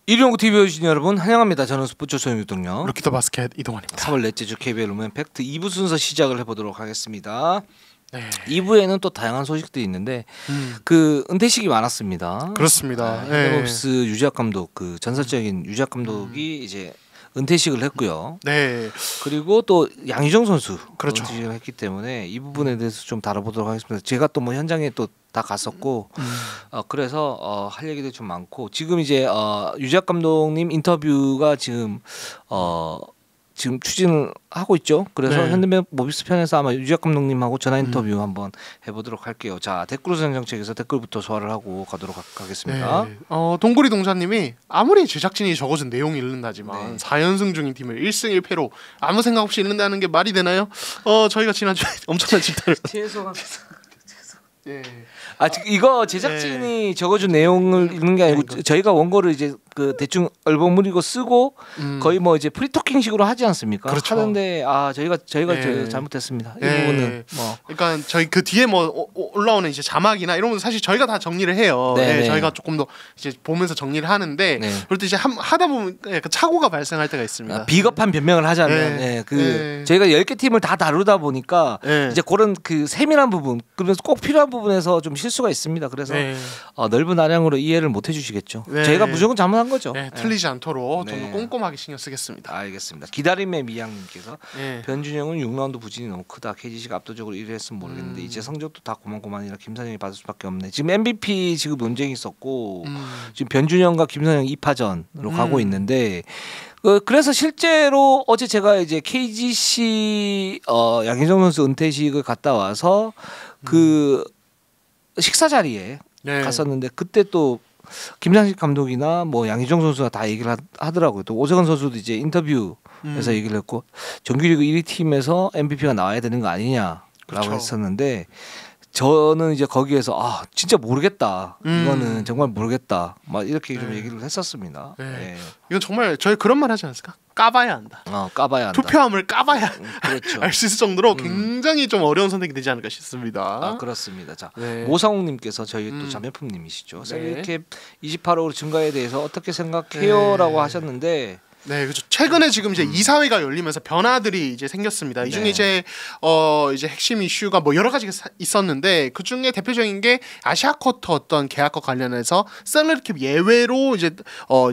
일용구 TV 보시는 여러분 환영합니다. 저는 스포츠 소영유동요 루키더 바스켓 이동환입니다. 3월 넷째 주 KBL 룸앤 팩트 2부 순서 시작을 해보도록 하겠습니다. 네. 2부에는 또 다양한 소식들이 있는데 그 은퇴식이 많았습니다. 그렇습니다. 핸드몹스 유지학 감독, 그 전설적인 유지학 감독이 이제 은퇴식을 했고요. 네. 그리고 또 양희종 선수 그렇죠. 은퇴식을 했기 때문에 이 부분에 대해서 좀 다뤄보도록 하겠습니다. 제가 또 뭐 현장에 또 다 갔었고 그래서 할 얘기도 좀 많고 지금 이제 유지학 감독님 인터뷰가 지금 추진을 하고 있죠. 그래서 네. 현대모비스 편에서 아마 유지학 감독님하고 전화 인터뷰 한번 해보도록 할게요. 자, 댓글 우선 정책에서 댓글부터 소화를 하고 가도록 하겠습니다. 네. 동구리 동자님이 아무리 제작진이 적어준 내용이 읽는다지만 네. 4연승 중인 팀을 1승 1패로 아무 생각 없이 읽는다는 게 말이 되나요? 저희가 지난주에 엄청난 질타를 예. 이거 제작진이 적어준 내용을 읽는 게 아니고 저희가 원고를 이제 그 대충 얼버무리고 쓰고 거의 뭐 이제 프리토킹식으로 하지 않습니까? 그렇죠. 하는데 저희가 예. 잘못했습니다. 이 예. 부분은 뭐 그러니까 저희 그 뒤에 뭐 올라오는 이제 자막이나 이런 건 사실 저희가 다 정리를 해요. 네, 예, 네. 저희가 조금 더 이제 보면서 정리를 하는데 네. 그럴 때 이제 하다 보면 약간 착오가 발생할 때가 있습니다. 비겁한 변명을 하자면 저희가 10개 팀을 다 다루다 보니까 이제 그런 그 세밀한 부분 그러면서 꼭 필요한 부분에서 좀 실수가 있습니다. 그래서 넓은 아량으로 이해를 못 해주시겠죠. 네. 저희가 무조건 잘못한 거죠. 네, 틀리지 않도록 좀 네. 더 꼼꼼하게 신경 쓰겠습니다. 알겠습니다. 기다림의 미양님께서 네. 변준영은 6라운드 부진이 너무 크다. KGC가 압도적으로 1위 했으면 모르겠는데 이제 성적도 다 고만고만이라 김선영이 받을 수밖에 없네. 지금 MVP 지금 논쟁이 있었고 지금 변준영과 김선영 2파전으로 가고 있는데 그래서 실제로 어제 제가 이제 KGC 양희종 선수 은퇴식을 갔다 와서 그 식사 자리에 네. 갔었는데 그때 또 김상식 감독이나 뭐 양희종 선수가 다 얘기를 하더라고요. 또 오세근 선수도 이제 인터뷰에서 얘기를 했고 정규리그 1위 팀에서 MVP가 나와야 되는 거 아니냐라고 그렇죠. 했었는데 저는 이제 거기에서 진짜 모르겠다. 이거는 정말 모르겠다. 막 이렇게 좀 얘기를 했었습니다. 네. 네. 이건 정말 저희 그런 말 하지 않았을까? 까봐야 한다. 까봐야 한다. 투표함을 까봐야 그렇죠. 알 수 있을 정도로 굉장히 좀 어려운 선택이 되지 않을까 싶습니다. 그렇습니다. 자, 네. 모상욱님께서 저희 또 자매품님이시죠. 네. 셀리캡 28억으로 증가에 대해서 어떻게 생각해요?라고 하셨는데. 네, 그렇죠. 최근에 지금 이제 이사회가 열리면서 변화들이 이제 생겼습니다. 이 중에 이제 핵심 이슈가 뭐 여러 가지가 있었는데 그 중에 대표적인 게 아시아 쿼터 어떤 계약과 관련해서 셀러리 캡 예외로 이제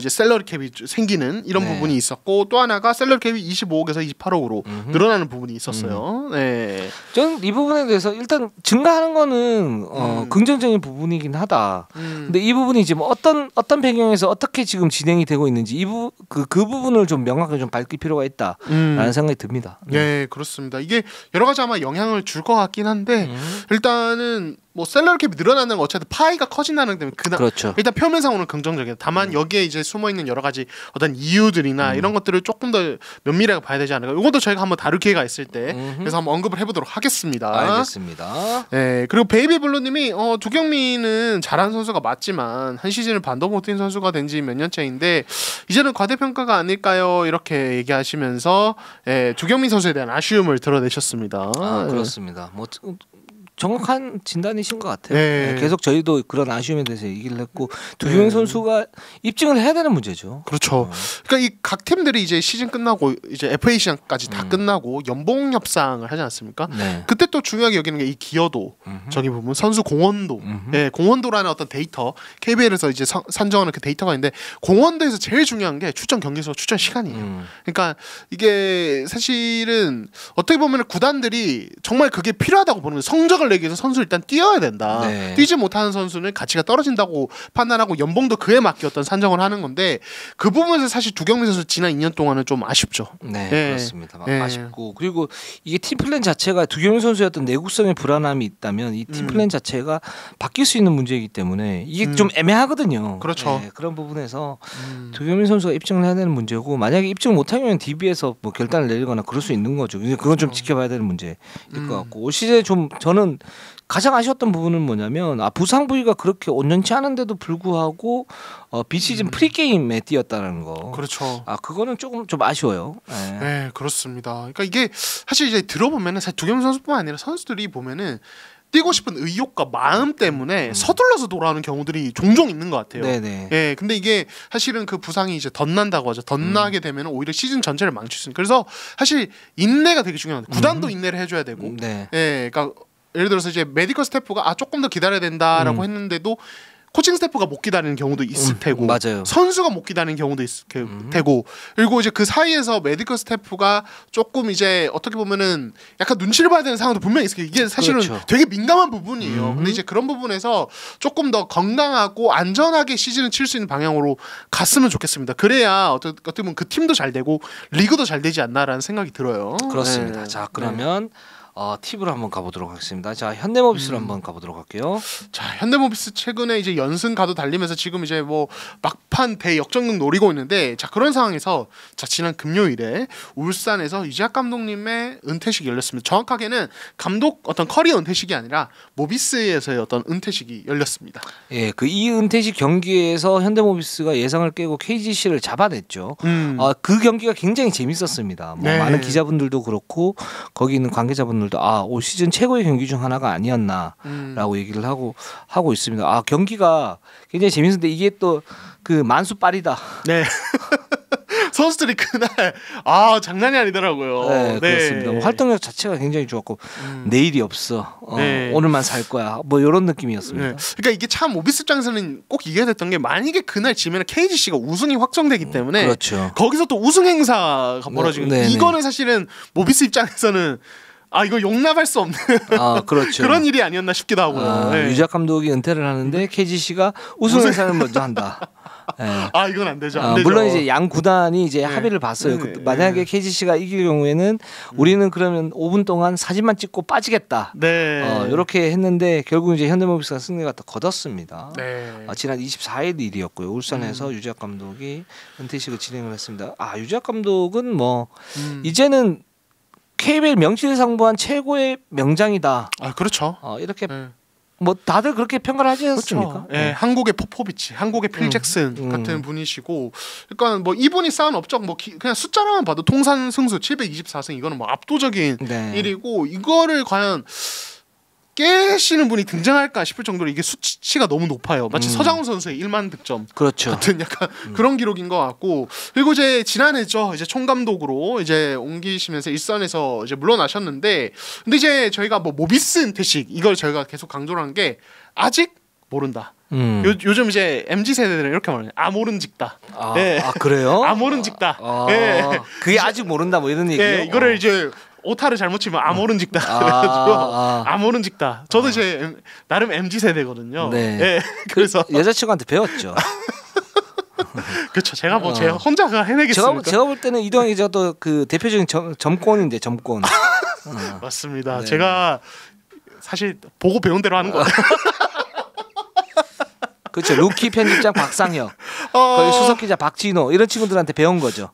셀러리 캡이 생기는 이런 부분이 있었고 또 하나가 셀러리 캡이 25억에서 28억으로 늘어나는 부분이 있었어요. 네. 저는 이 부분에 대해서 일단 증가하는 거는 긍정적인 부분이긴 하다. 근데 이 부분이 이제 뭐 어떤 배경에서 어떻게 지금 진행이 되고 있는지 그 부분을 좀 명확하게 좀 밝힐 필요가 있다라는 생각이 듭니다. 네, 그렇습니다. 이게 여러 가지 아마 영향을 줄 것 같긴 한데 일단은 뭐 셀러리 캡이 늘어나는 건 어쨌든 파이가 커진다는 때문에 그렇죠. 일단 표면상으로는 긍정적이다. 다만 여기에 이제 숨어 있는 여러 가지 어떤 이유들이나 이런 것들을 조금 더 면밀하게 봐야 되지 않을까. 이것도 저희가 한번 다룰 기회가 있을 때 그래서 한번 언급을 해보도록 하겠습니다. 알겠습니다. 네, 그리고 베이비블루님이 두경민은 잘한 선수가 맞지만 한 시즌을 반도 못 뛴 선수가 된 지 몇 년째인데 이제는 과대평가가 아닐까요? 이렇게 얘기하시면서 두경민 선수에 대한 아쉬움을 드러내셨습니다. 그렇습니다. 뭐 정확한 진단이신 것 같아요. 네. 계속 저희도 그런 아쉬움에 대해서 얘기를 했고 두경민 선수가 입증을 해야 되는 문제죠. 그렇죠. 그러니까 이 각 팀들이 이제 시즌 끝나고 이제 FA 시즌까지 다 끝나고 연봉 협상을 하지 않습니까? 네. 그때 또 중요하게 여기는 게 이 기여도 적인 부분, 선수 공헌도, 공헌도라는 어떤 데이터, KBL에서 이제 산정하는 그 데이터가 있는데 공헌도에서 제일 중요한 게 출전 경기 수, 출전 시간이에요. 그러니까 이게 사실은 어떻게 보면 구단들이 정말 그게 필요하다고 보는 거예요. 성적을 내기 위해서 선수 일단 뛰어야 된다. 네. 뛰지 못하는 선수는 가치가 떨어진다고 판단하고 연봉도 그에 맞게 어떤 산정을 하는 건데 그 부분에서 사실 두경민 선수 지난 2년 동안은 좀 아쉽죠. 네, 그렇습니다. 아쉽고 그리고 이게 팀 플랜 자체가 두경민 선수의 어떤 내구성의 불안함이 있다면 이 팀 플랜 자체가 바뀔 수 있는 문제이기 때문에 이게 좀 애매하거든요. 그렇죠. 네, 그런 부분에서 두경민 선수가 입증을 해야 되는 문제고 만약에 입증 못하면 DB에서 뭐 결단을 내리거나 그럴 수 있는 거죠. 그건 좀 지켜봐야 되는 문제일 것 같고 올 시즌에 좀 저는 가장 아쉬웠던 부분은 뭐냐면 부상 부위가 그렇게 온전치 않은데도 불구하고 비시즌 프리게임에 뛰었다는 거. 그렇죠. 그거는 조금 좀 아쉬워요. 네. 네, 그렇습니다. 그러니까 이게 사실 이제 들어보면은 사실 두경민 선수뿐만 아니라 선수들이 보면은 뛰고 싶은 의욕과 마음 때문에 서둘러서 돌아오는 경우들이 종종 있는 것 같아요. 네네. 예, 근데 이게 사실은 그 부상이 이제 덧난다고 하죠. 덧나게 되면 오히려 시즌 전체를 망칠 수 있는. 그래서 사실 인내가 되게 중요합니다. 구단도 인내를 해줘야 되고, 네. 예, 그러니까 예를 들어서 이제 메디컬 스태프가 조금 더 기다려야 된다라고 했는데도 코칭 스태프가 못 기다리는 경우도 있을 테고, 맞아요. 선수가 못 기다리는 경우도 있을 테고, 그리고 이제 그 사이에서 메디컬 스태프가 조금 이제 어떻게 보면은 약간 눈치를 봐야 되는 상황도 분명히 있어요. 이게 사실은 그렇죠. 되게 민감한 부분이에요. 근데 이제 그런 부분에서 조금 더 건강하고 안전하게 시즌을 칠 수 있는 방향으로 갔으면 좋겠습니다. 그래야 어떻게 보면 그 팀도 잘 되고 리그도 잘 되지 않나라는 생각이 들어요. 그렇습니다. 네. 자, 그러면 팁으로 한번 가보도록 하겠습니다. 자, 현대모비스로 한번 가보도록 할게요. 자, 현대모비스 최근에 이제 연승 가도 달리면서 지금 이제 뭐 막판 대역전극 노리고 있는데, 자, 그런 상황에서 자, 지난 금요일에 울산에서 유재학 감독님의 은퇴식이 열렸습니다. 정확하게는 감독 어떤 커리어 은퇴식이 아니라 모비스에서의 어떤 은퇴식이 열렸습니다. 예, 그 이 은퇴식 경기에서 현대모비스가 예상을 깨고 KGC를 잡아냈죠. 그 경기가 굉장히 재밌었습니다. 뭐 네. 많은 기자분들도 그렇고 거기 있는 관계자분들도 올 시즌 최고의 경기 중 하나가 아니었나라고 얘기를 하고 있습니다. 경기가 굉장히 재밌었는데 이게 또 그 만수빨이다. 네. 선수들이 그날 장난이 아니더라고요. 네, 그렇습니다. 뭐 활동력 자체가 굉장히 좋았고 내일이 없어. 네. 오늘만 살 거야. 뭐 이런 느낌이었습니다. 네. 그러니까 이게 참 모비스 입장에서는 꼭 이겨야 됐던 게, 만약에 그날 지면 KGC가 우승이 확정되기 때문에 그렇죠. 거기서 또 우승 행사가 벌어지거든요. 네, 네. 이거는 사실은 모비스 입장에서는 이거 용납할 수 없는 그렇죠. 그런 일이 아니었나 싶기도 하고요. 네. 유작 감독이 은퇴를 하는데 KGC가 우승 행사를 먼저 한다. 네. 이건 안 되죠. 안 되죠. 물론 이제 양 구단이 이제 합의를 봤어요. 네. 만약에 KGC가 이길 경우에는 우리는 그러면 5분 동안 사진만 찍고 빠지겠다. 네. 이렇게 했는데 결국 이제 현대모비스가 승리가 더 거뒀습니다. 네. 지난 24일 일이었고요. 울산에서 유작 감독이 은퇴식을 진행을 했습니다. 유작 감독은 뭐 이제는 KBL 명실상부한 최고의 명장이다. 그렇죠. 이렇게 뭐 다들 그렇게 평가를 하지 않습니까? 그렇죠. 네. 한국의 포포비치, 한국의 필 잭슨 같은 분이시고, 그러니까 뭐 이분이 쌓은 업적 뭐 그냥 숫자로만 봐도 통산 승수 724승, 이거는 뭐 압도적인 일이고, 이거를 과연 깨시는 분이 등장할까 싶을 정도로 이게 수치가 너무 높아요. 마치 서장훈 선수의 1만 득점 그렇죠. 같은 약간 그런 기록인 것 같고, 그리고 이제 지난해죠, 이제 총감독으로 이제 옮기시면서 일선에서 이제 물러나셨는데, 근데 이제 저희가 뭐 모비스 은퇴식, 이걸 저희가 계속 강조를 한 게 아직 모른다. 요즘 이제 MZ 세대들은 이렇게 말해요. 모른직다. 네. 그래요? 모른직다. 네. 그게 아직 모른다 뭐 이런 얘기요? 네, 이거를 이제 오타를 잘못 치면 모른직다. 그래가지고 모른직다. 저도 이제 나름 MZ 세대거든요. 네. 그래서 여자친구한테 배웠죠. 그렇죠. 제가 뭐 제가 혼자가 해내겠습니까? 제가 볼 때는 이동환 기자도 그 대표적인 점권인데 점권. 맞습니다. 네. 제가 사실 보고 배운 대로 하는 거예요. 그렇죠. 루키 편집장 박상혁, 거기 수석 기자 박진호 이런 친구들한테 배운 거죠.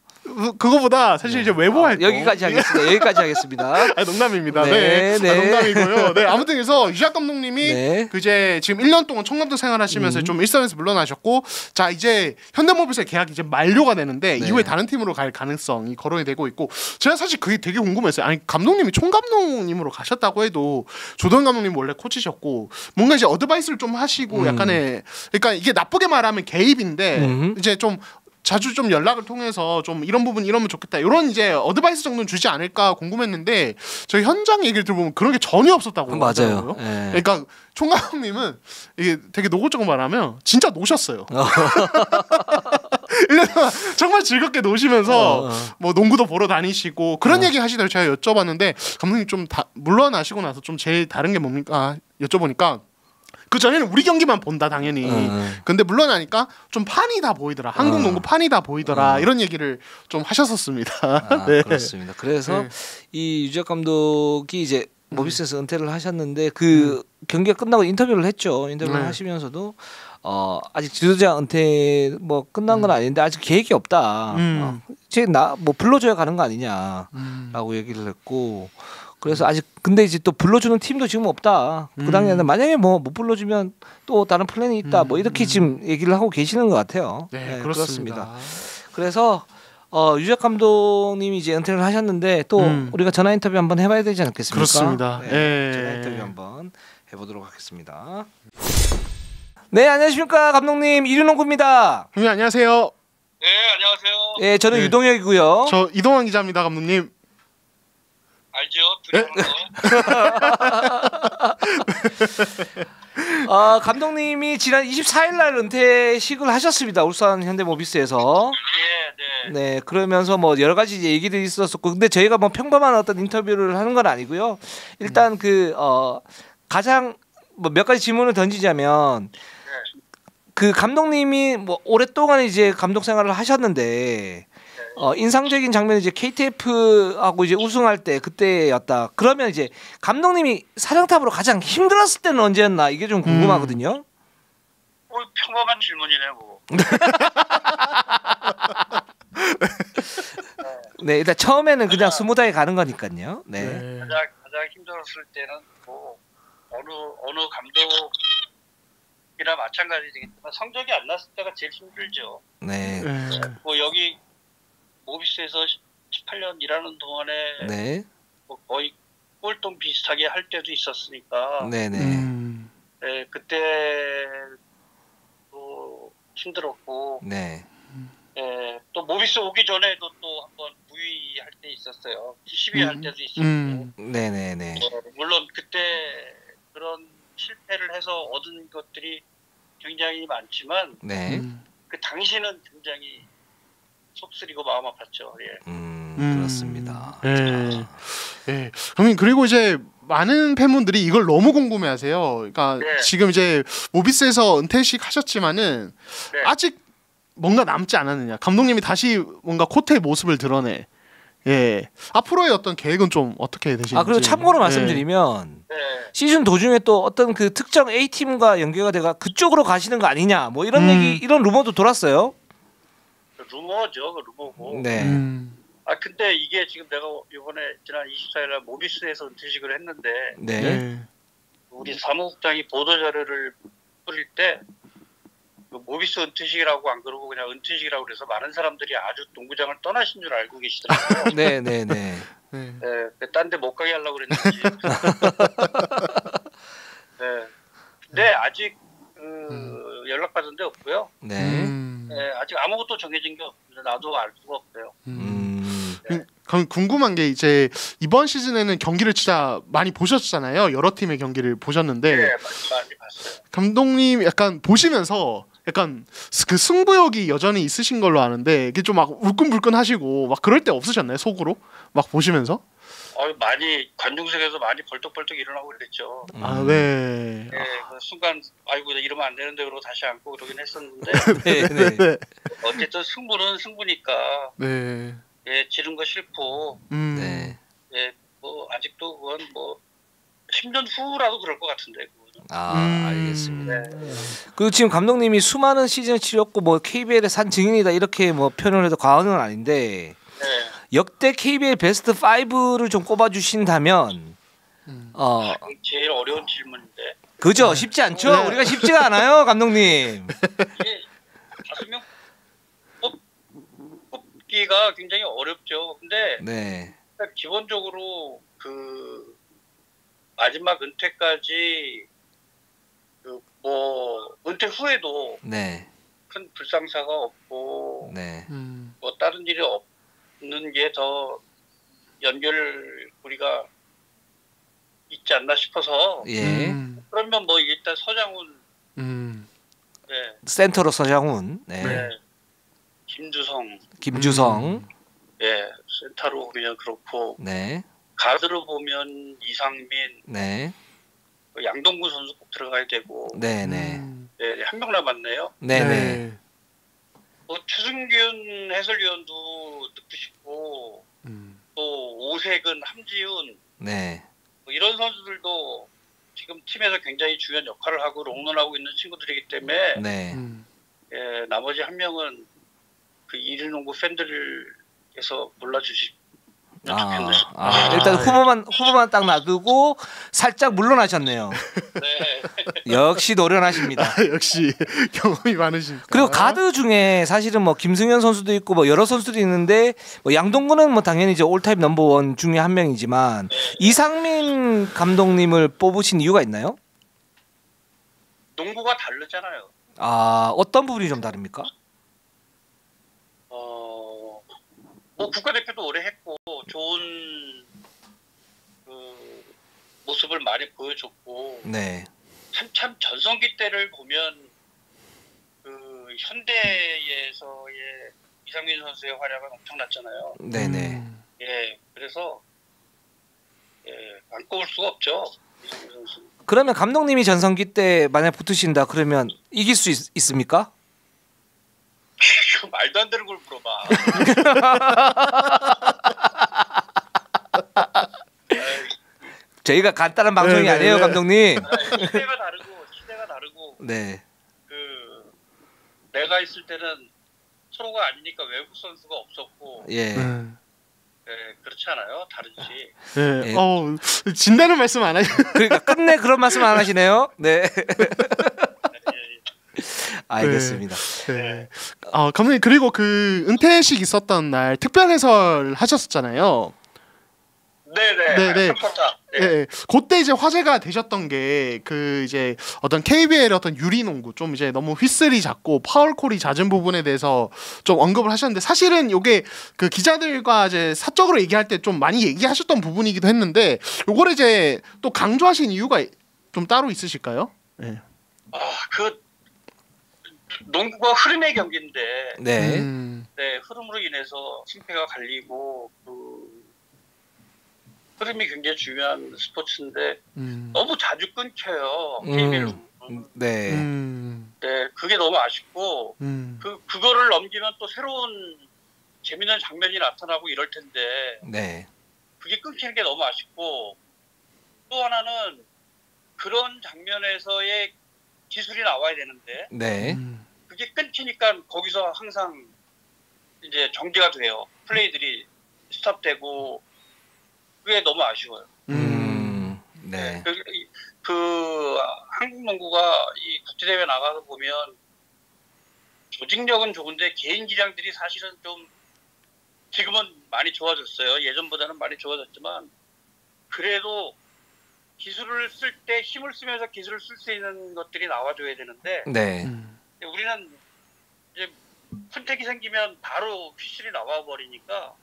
그거보다 사실 이제 외부 활동 여기까지 하겠습니다. 농담입니다. 네. 농담이고요. 네, 아무튼 그래서 유작 감독님이 네. 그 이제 지금 1년 동안 총감독 생활하시면서 좀 일선에서 물러나셨고, 자 이제 현대모비스의 계약이 이제 만료가 되는데 이후에 다른 팀으로 갈 가능성이 거론이 되고 있고, 제가 사실 그게 되게 궁금했어요. 아니 감독님이 총감독님으로 가셨다고 해도 조던 감독님 원래 코치셨고 뭔가 이제 어드바이스를 좀 하시고 약간의, 그러니까 이게 나쁘게 말하면 개입인데 이제 좀 자주 좀 연락을 통해서 좀 이런 부분 이러면 좋겠다, 이런 이제 어드바이스 정도는 주지 않을까 궁금했는데, 저희 현장 얘기를 들어보면 그런 게 전혀 없었다고 맞아요. 네. 그러니까 총감독님은 이게 되게 노골적으로 말하면 진짜 노셨어요. 1년 동안 정말 즐겁게 노시면서 뭐 농구도 보러 다니시고 그런 얘기 하시더라고요. 제가 여쭤봤는데 감독님 좀 물러나시고 나서 좀 제일 다른 게 뭡니까 여쭤보니까, 그 전에는 우리 경기만 본다 당연히. 근데 물러나니까 좀 판이 다 보이더라. 한국 농구 판이 다 보이더라. 이런 얘기를 좀 하셨었습니다. 네. 그렇습니다. 그래서 이 유작 감독이 이제 모비스에서 은퇴를 하셨는데 그 경기가 끝나고 인터뷰를 했죠. 인터뷰를 하시면서도 아직 지도자 은퇴 뭐 끝난 건 아닌데 아직 계획이 없다. 지금 나 뭐 불러줘야 가는 거 아니냐라고 얘기를 했고. 그래서 아직 근데 이제 또 불러주는 팀도 지금 없다. 그 당시에는 만약에 뭐 못 불러주면 또 다른 플랜이 있다. 뭐 이렇게 지금 얘기를 하고 계시는 것 같아요. 네, 그렇습니다. 그래서 유작 감독님이 이제 은퇴를 하셨는데 또 우리가 전화 인터뷰 한번 해봐야 되지 않겠습니까? 그렇습니다. 네, 전화 인터뷰 한번 해보도록 하겠습니다. 네, 안녕하십니까 감독님, 이륜농구입니다. 감독님 안녕하세요. 네, 안녕하세요. 네, 저는 유동혁이고요. 저 이동환 기자입니다, 감독님. 알죠? 둘이 감독님이 지난 24일 날 은퇴식을 하셨습니다. 울산 현대모비스에서. 네. 네, 그러면서 뭐 여러 가지 얘기들이 있었었고, 근데 저희가 뭐 평범한 어떤 인터뷰를 하는 건 아니고요. 일단 가장 뭐 몇 가지 질문을 던지자면, 그 감독님이 뭐 오랫동안 이제 감독 생활을 하셨는데 인상적인 장면이 이제 KTF하고 이제 우승할 때 그때였다. 그러면 이제 감독님이 사령탑으로 가장 힘들었을 때는 언제였나, 이게 좀 궁금하거든요. 평범한 질문이네 뭐. 네, 일단 처음에는 그냥 스무다게 가는 거니까요. 네. 가장 힘들었을 때는 뭐 어느 감독이나 마찬가지겠지만 성적이 안 났을 때가 제일 힘들죠. 네. 뭐 여기 모비스에서 18년 일하는 동안에 네. 뭐 거의 꼴통 비슷하게 할 때도 있었으니까. 네네. 네, 그때도 힘들었고. 네. 네, 또 모비스 오기 전에도 또 한번 무위할 때 있었어요. 시비할 때도 있었고. 네네네. 물론 그때 그런 실패를 해서 얻은 것들이 굉장히 많지만. 네. 그 당시는 굉장히 속쓰리고 마음 아팠죠. 예. 그렇습니다. 네. 형님, 그리고 이제 많은 팬분들이 이걸 너무 궁금해하세요. 그러니까 지금 이제 모비스에서 은퇴식 하셨지만은 아직 뭔가 남지 않았느냐. 감독님이 다시 뭔가 코트의 모습을 드러내. 예. 앞으로의 어떤 계획은 좀 어떻게 되시는지. 그리고 참고로 말씀드리면 시즌 도중에 또 어떤 그 특정 A 팀과 연계가 돼가 그쪽으로 가시는 거 아니냐, 뭐 이런 얘기, 이런 루머도 돌았어요. 루머죠, 루머고. 네. 근데 이게 지금 내가 이번에 지난 24일날 모비스에서 은퇴식을 했는데, 네. 우리 사무국장이 보도 자료를 뿌릴 때 모비스 은퇴식이라고 안 그러고 그냥 은퇴식이라고 그래서 많은 사람들이 아주 농구장을 떠나신 줄 알고 계시더라고요. 네네네. 딴 데 못 가게 하려고 그랬는지. 네. 근데 아직 연락받은 데 없고요. 네. 아직 아무것도 정해진 게 없는데 나도 알 수가 없어요. 그럼 궁금한 게 이제 이번 시즌에는 경기를 진짜 많이 보셨잖아요. 여러 팀의 경기를 보셨는데. 네, 많이 봤어요. 감독님 약간 보시면서 약간 그 승부욕이 여전히 있으신 걸로 아는데 이게 좀 막 울끈불끈하시고 막 그럴 때 없으셨나요? 속으로 막 보시면서? 많이 관중석에서 많이 벌떡벌떡 일어나고 그랬죠. 네. 그 순간 아이고 이러면 안 되는데 그러고 다시 앉고 그러긴 했었는데. 네. 어쨌든 승부는 승부니까. 네. 지른 거 싫고. 네. 뭐 아직도 그건 뭐 10년 후라도 그럴 것 같은데. 알겠습니다. 그리고 지금 감독님이 수많은 시즌을 치렀고 뭐 KBL의 산 증인이다 이렇게 뭐 표현을 해도 과언은 아닌데 역대 KBL 베스트 5를 좀 꼽아주신다면 제일 어려운 질문인데. 그죠? 쉽지 않죠? 우리가 쉽지가 않아요, 감독님. 이게 5명 뽑기가 굉장히 어렵죠. 근데 기본적으로 그 마지막 은퇴까지 뭐 은퇴 후에도 큰 불상사가 없고 뭐 다른 일이 없는 게 더 연결고리가 있지 않나 싶어서. 그러면 뭐 일단 서장훈, 센터로 서장훈, 김주성, 센터로 그냥 그렇고. 가드로 보면 이상민, 양동근 선수 꼭 들어가야 되고. 한 명 남았네요. 뭐 최승균 해설위원도 넣고 싶고, 또 오색은, 함지훈, 뭐 이런 선수들도 지금 팀에서 굉장히 중요한 역할을 하고 롱런하고 있는 친구들이기 때문에 나머지 한 명은 그 이륜농구 팬들께서 몰라주시. 일단 후보만 딱 놔두고 살짝 물러나셨네요. 역시 노련하십니다. 역시 경험이 많으시니까. 그리고 가드 중에 사실은 뭐 김승현 선수도 있고 뭐 여러 선수들이 있는데 뭐 양동근은 뭐 당연히 이제 올타임 넘버원 중에 한 명이지만 이상민 감독님을 뽑으신 이유가 있나요? 농구가 다르잖아요. 아, 어떤 부분이 좀 다릅니까? 뭐 국가대표도 오래 했고 좋은 그 모습을 많이 보여줬고, 네. 참 전성기 때를 보면 그 현대에서의 이상민 선수의 활약은 엄청났잖아요. 네네. 예, 그래서 안 꼽을 수가 없죠, 이상민 선수. 그러면 감독님이 전성기 때 만약 붙으신다 그러면 이길 수 있습니까? 그 말도 안 되는 걸 물어봐. 저희가 간단한 방송이 네네네. 아니에요, 감독님. 시대가 다르고. 네. 그 내가 있을 때는 서로가 아니니까 외국 선수가 없었고. 예. 그렇지 않아요? 다르지. 네. 예. 진다는 말씀 안 하시고. 그러니까 끝내 그런 말씀 안 하시네요. 네. 알겠습니다. 네. 감독님 그리고 그 은퇴식 있었던 날 특별 해설 하셨었잖아요. 네네. 네. 그때 이제 화제가 되셨던 게 그 이제 어떤 KBL의 어떤 유리농구 좀 이제 너무 휘슬이 작고 파울콜이 잦은 부분에 대해서 좀 언급을 하셨는데 사실은 이게 그 기자들과 이제 사적으로 얘기할 때 좀 많이 얘기하셨던 부분이기도 했는데 요거를 이제 또 강조하신 이유가 좀 따로 있으실까요? 네. 그 농구가 흐름의 경기인데, 네. 네, 흐름으로 인해서 승패가 갈리고 그 흐름이 굉장히 중요한 스포츠인데 너무 자주 끊겨요. KBL. 네. 네, 그게 너무 아쉽고 그거를 넘기면 또 새로운 재밌는 장면이 나타나고 이럴 텐데 네. 그게 끊기는 게 너무 아쉽고, 또 하나는 그런 장면에서의 기술이 나와야 되는데 네. 그게 끊기니까 거기서 항상 이제 정지가 돼요. 플레이들이 스톱되고 그게 너무 아쉬워요. 네. 그 한국 농구가 이 국제대회 나가서 보면 조직력은 좋은데 개인 기량들이 사실은 좀 지금은 많이 좋아졌어요. 예전보다는 많이 좋아졌지만 그래도 기술을 쓸 때 힘을 쓰면서 기술을 쓸 수 있는 것들이 나와줘야 되는데 네. 우리는 이제 선택이 생기면 바로 휘슬이 나와 버리니까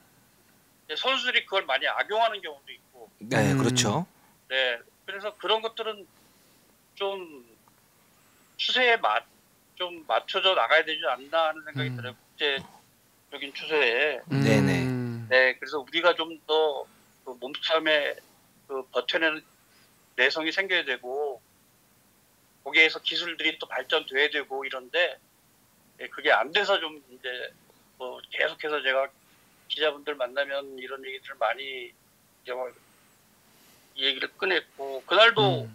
선수들이 그걸 많이 악용하는 경우도 있고. 네, 그렇죠. 네, 그래서 그런 것들은 좀 추세에 좀 맞춰져 나가야 되지 않나 하는 생각이 들어요. 국제적인 추세에. 네네. 네, 그래서 우리가 좀 더 그 몸싸움에 그 버텨내는 내성이 생겨야 되고 거기에서 기술들이 또 발전돼야 되고 이런데 그게 안 돼서 좀 이제 뭐 계속해서 제가 기자분들 만나면 이런 얘기들을 많이 얘기를 꺼냈고 그날도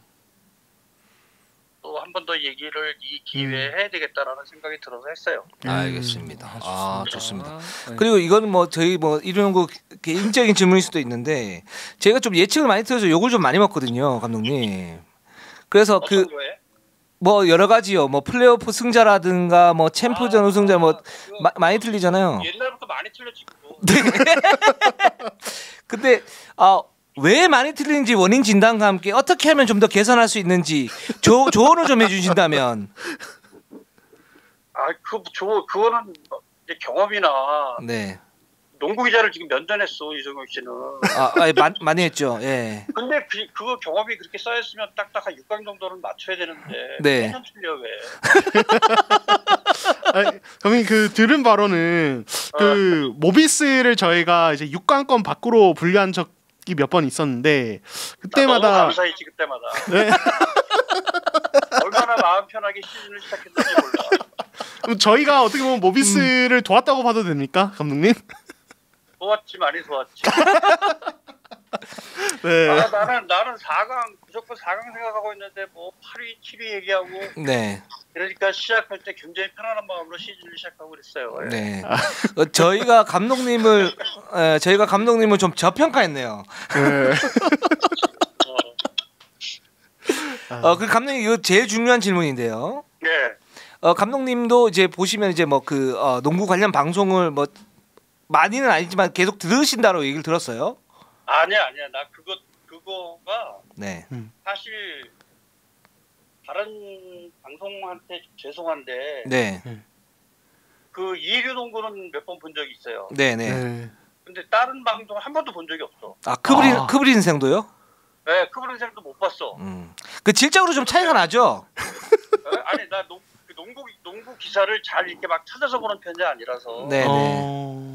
또 한 번 더 얘기를 이 기회에 해야 되겠다라는 생각이 들어서 했어요. 알겠습니다. 좋습니다. 그리고 이건 뭐 저희 뭐 이런 거 개인적인 질문일 수도 있는데 제가 좀 예측을 많이 들어서 욕을 좀 많이 먹거든요, 감독님. 그래서 그 뭐 여러 가지요, 뭐 플레이오프 승자라든가 뭐 챔프전 우승자 뭐 많이 틀리잖아요. 옛날부터 많이 틀렸지. 네. 근데 왜 많이 틀리는지 원인 진단과 함께 어떻게 하면 좀 더 개선할 수 있는지 조언을 좀 해주신다면. 그거는 이제 경험이나. 네. 농구 기자를 지금 면전했어 이정혁 씨는. 많이 했죠. 예. 근데 그거 경험이 그렇게 쌓였으면 딱딱 한 6강 정도는 맞춰야 되는데. 네. 매년 틀려 왜? 그러면 그 들은 바로는 그 모비스를 저희가 이제 6강권 밖으로 분류한 적이 몇 번 있었는데 그때마다 너무 감사했지 그때마다. 네. 얼마나 마음 편하게 시즌을 시작했는지 몰라. 그럼 저희가 어떻게 보면 모비스를 도왔다고 봐도 됩니까, 감독님? 도왔지, 많이 도왔지. 네. 나는 4강 무조건 4강 생각하고 있는데 뭐 8위, 7위 얘기하고. 네. 그러니까 시작할 때 굉장히 편안한 마음으로 시즌을 시작하고 그랬어요. 네. 저희가 감독님을 좀 저평가했네요. 네. 그 감독님 이거 제일 중요한 질문인데요. 네. 감독님도 이제 보시면 이제 뭐 그 농구 관련 방송을 뭐 많이는 아니지만 계속 들으신다고 얘기를 들었어요. 아니야. 나 그거가 네. 사실 다른 방송한테 죄송한데 네. 그 이해류 농구는 몇 번 본 적이 있어요. 네네. 근데 다른 방송 한 번도 본 적이 없어. 크브린 인생도요? 네, 크브린 인생도 못 봤어. 그 질적으로 좀 차이가 나죠. 아니 나 농구 기사를 잘 이렇게 막 찾아서 보는 편이 아니라서. 네네.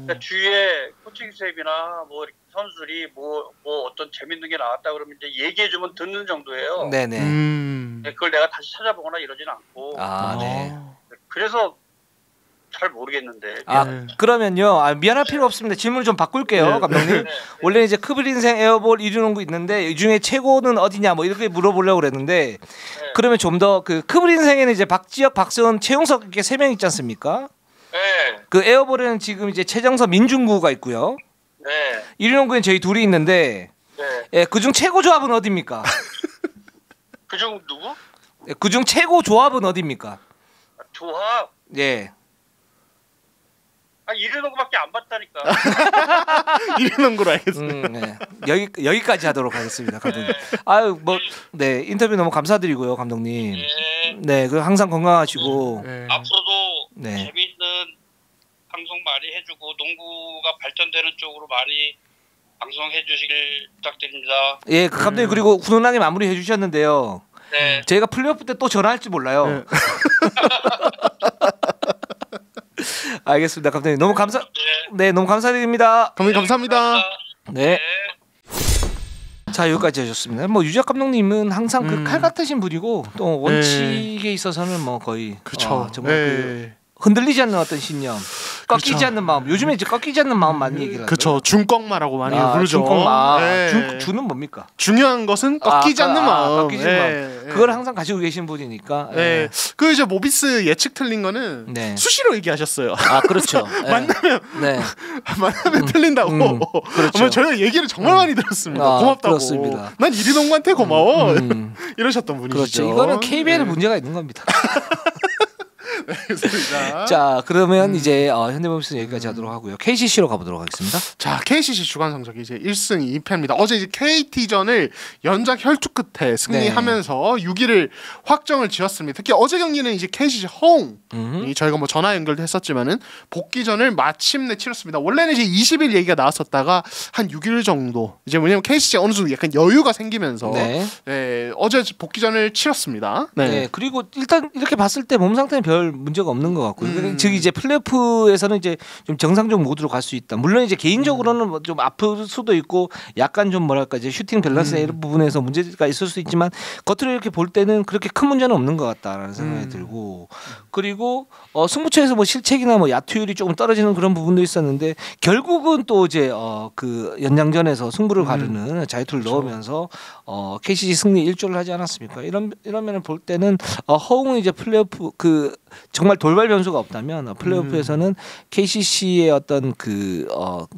그러니까 주위에 코칭 스텝이나 뭐 이렇게 선수들이 뭐 어떤 재밌는 게 나왔다 그러면 이제 얘기해주면 듣는 정도예요. 네네. 그걸 내가 다시 찾아보거나 이러진 않고. 네. 그래서 잘 모르겠는데. 그러면요. 미안할 필요 없습니다. 질문을 좀 바꿀게요, 감독님. 원래 이제 크브린 인생 에어볼 이루농구 있는데 이 중에 최고는 어디냐 뭐 이렇게 물어보려고 그랬는데 그러면 좀 더 그 크브린 인생에는 이제 박지혁, 박세훈, 최용석 이렇게 3명 있지 않습니까? 네. 그 에어볼에는 지금 이제 최정서, 민중구가 있고요. 네. 이루농구엔 저희 둘이 있는데 그중 최고 조합은 어디입니까? 그중 누구? 그중 최고 조합은 어디입니까? 조합? 예. 이르농구밖에 안 봤다니까. 이르농구로 알겠습니다. 네. 여기까지 하도록 하겠습니다, 감독님. 아유 인터뷰 너무 감사드리고요, 감독님. 네, 그 항상 건강하시고. 앞으로도 재미있는 방송 많이 해주고 농구가 발전되는 쪽으로 많이 방송해 주시길 부탁드립니다. 예, 그 감독님 그리고 훈훈하게 마무리해 주셨는데요. 네. 저희가 플레이오프 때 또 전화할지 몰라요. 알겠습니다, 감독님. 너무 너무 감사드립니다. 감독님 감사합니다. 네. 자, 여기까지 하셨습니다. 뭐 유작 감독님은 항상 그 칼 같으신 분이고 또 원칙에 있어서는 뭐 거의 정말 그 흔들리지 않는 어떤 신념, 꺾이지 않는 마음. 요즘에 이제 꺾이지 않는 마음 많이 얘기를 하죠. 그렇죠. 중꺾마라고 많이 부르죠. 중꺾마. 주는 뭡니까? 중요한 것은 꺾이지 않는 마음. 꺾이지 마음. 그걸 항상 가지고 계신 분이니까. 그 이제 모비스 예측 틀린 거는 수시로 얘기하셨어요. 그렇죠. 만나면 틀린다고. 그렇죠. 저희가 얘기를 정말 많이 들었습니다. 고맙다고. 그렇습니다. 난 이리농구한테 고마워. 이러셨던 분이시죠. 그렇죠. 이거는 KBL에 문제가 있는 겁니다. 알겠습니다. 자, 그러면 이제 현대모비스는 여기까지 하도록 하고요. KCC로 가보도록 하겠습니다. 자, KCC 주간 성적이 이제 1승 2패입니다. 어제 이제 KT전을 연장 혈투 끝에 승리하면서 6위를 확정을 지었습니다. 특히 어제 경기는 이제 KCC 허웅이 저희가 뭐 전화 연결도 했었지만은 복귀전을 마침내 치렀습니다. 원래는 이제 20일 얘기가 나왔었다가 한 6일 정도 이제 왜냐면 KCC 어느 정도 약간 여유가 생기면서 어제 복귀전을 치렀습니다. 네. 그리고 일단 이렇게 봤을 때 몸 상태는 별 문제가 없는 것 같고요. 즉 이제 플레이오프에서는 이제 좀 정상적 모드로 갈 수 있다. 물론 이제 개인적으로는 좀 아플 수도 있고 약간 좀 뭐랄까 이제 슈팅 밸런스 이런 부분에서 문제가 있을 수 있지만 겉으로 이렇게 볼 때는 그렇게 큰 문제는 없는 것 같다라는 생각이 들고 그리고 승부처에서 뭐 실책이나 뭐 야투율이 조금 떨어지는 그런 부분도 있었는데 결국은 또 이제 그 연장전에서 승부를 가르는 자유투를 넣으면서 KCC 승리 일조를 하지 않았습니까? 이러면 볼 때는 허웅은 이제 플레이오프 그 정말 돌발 변수가 없다면 플레이오프에서는 KCC의 어떤 그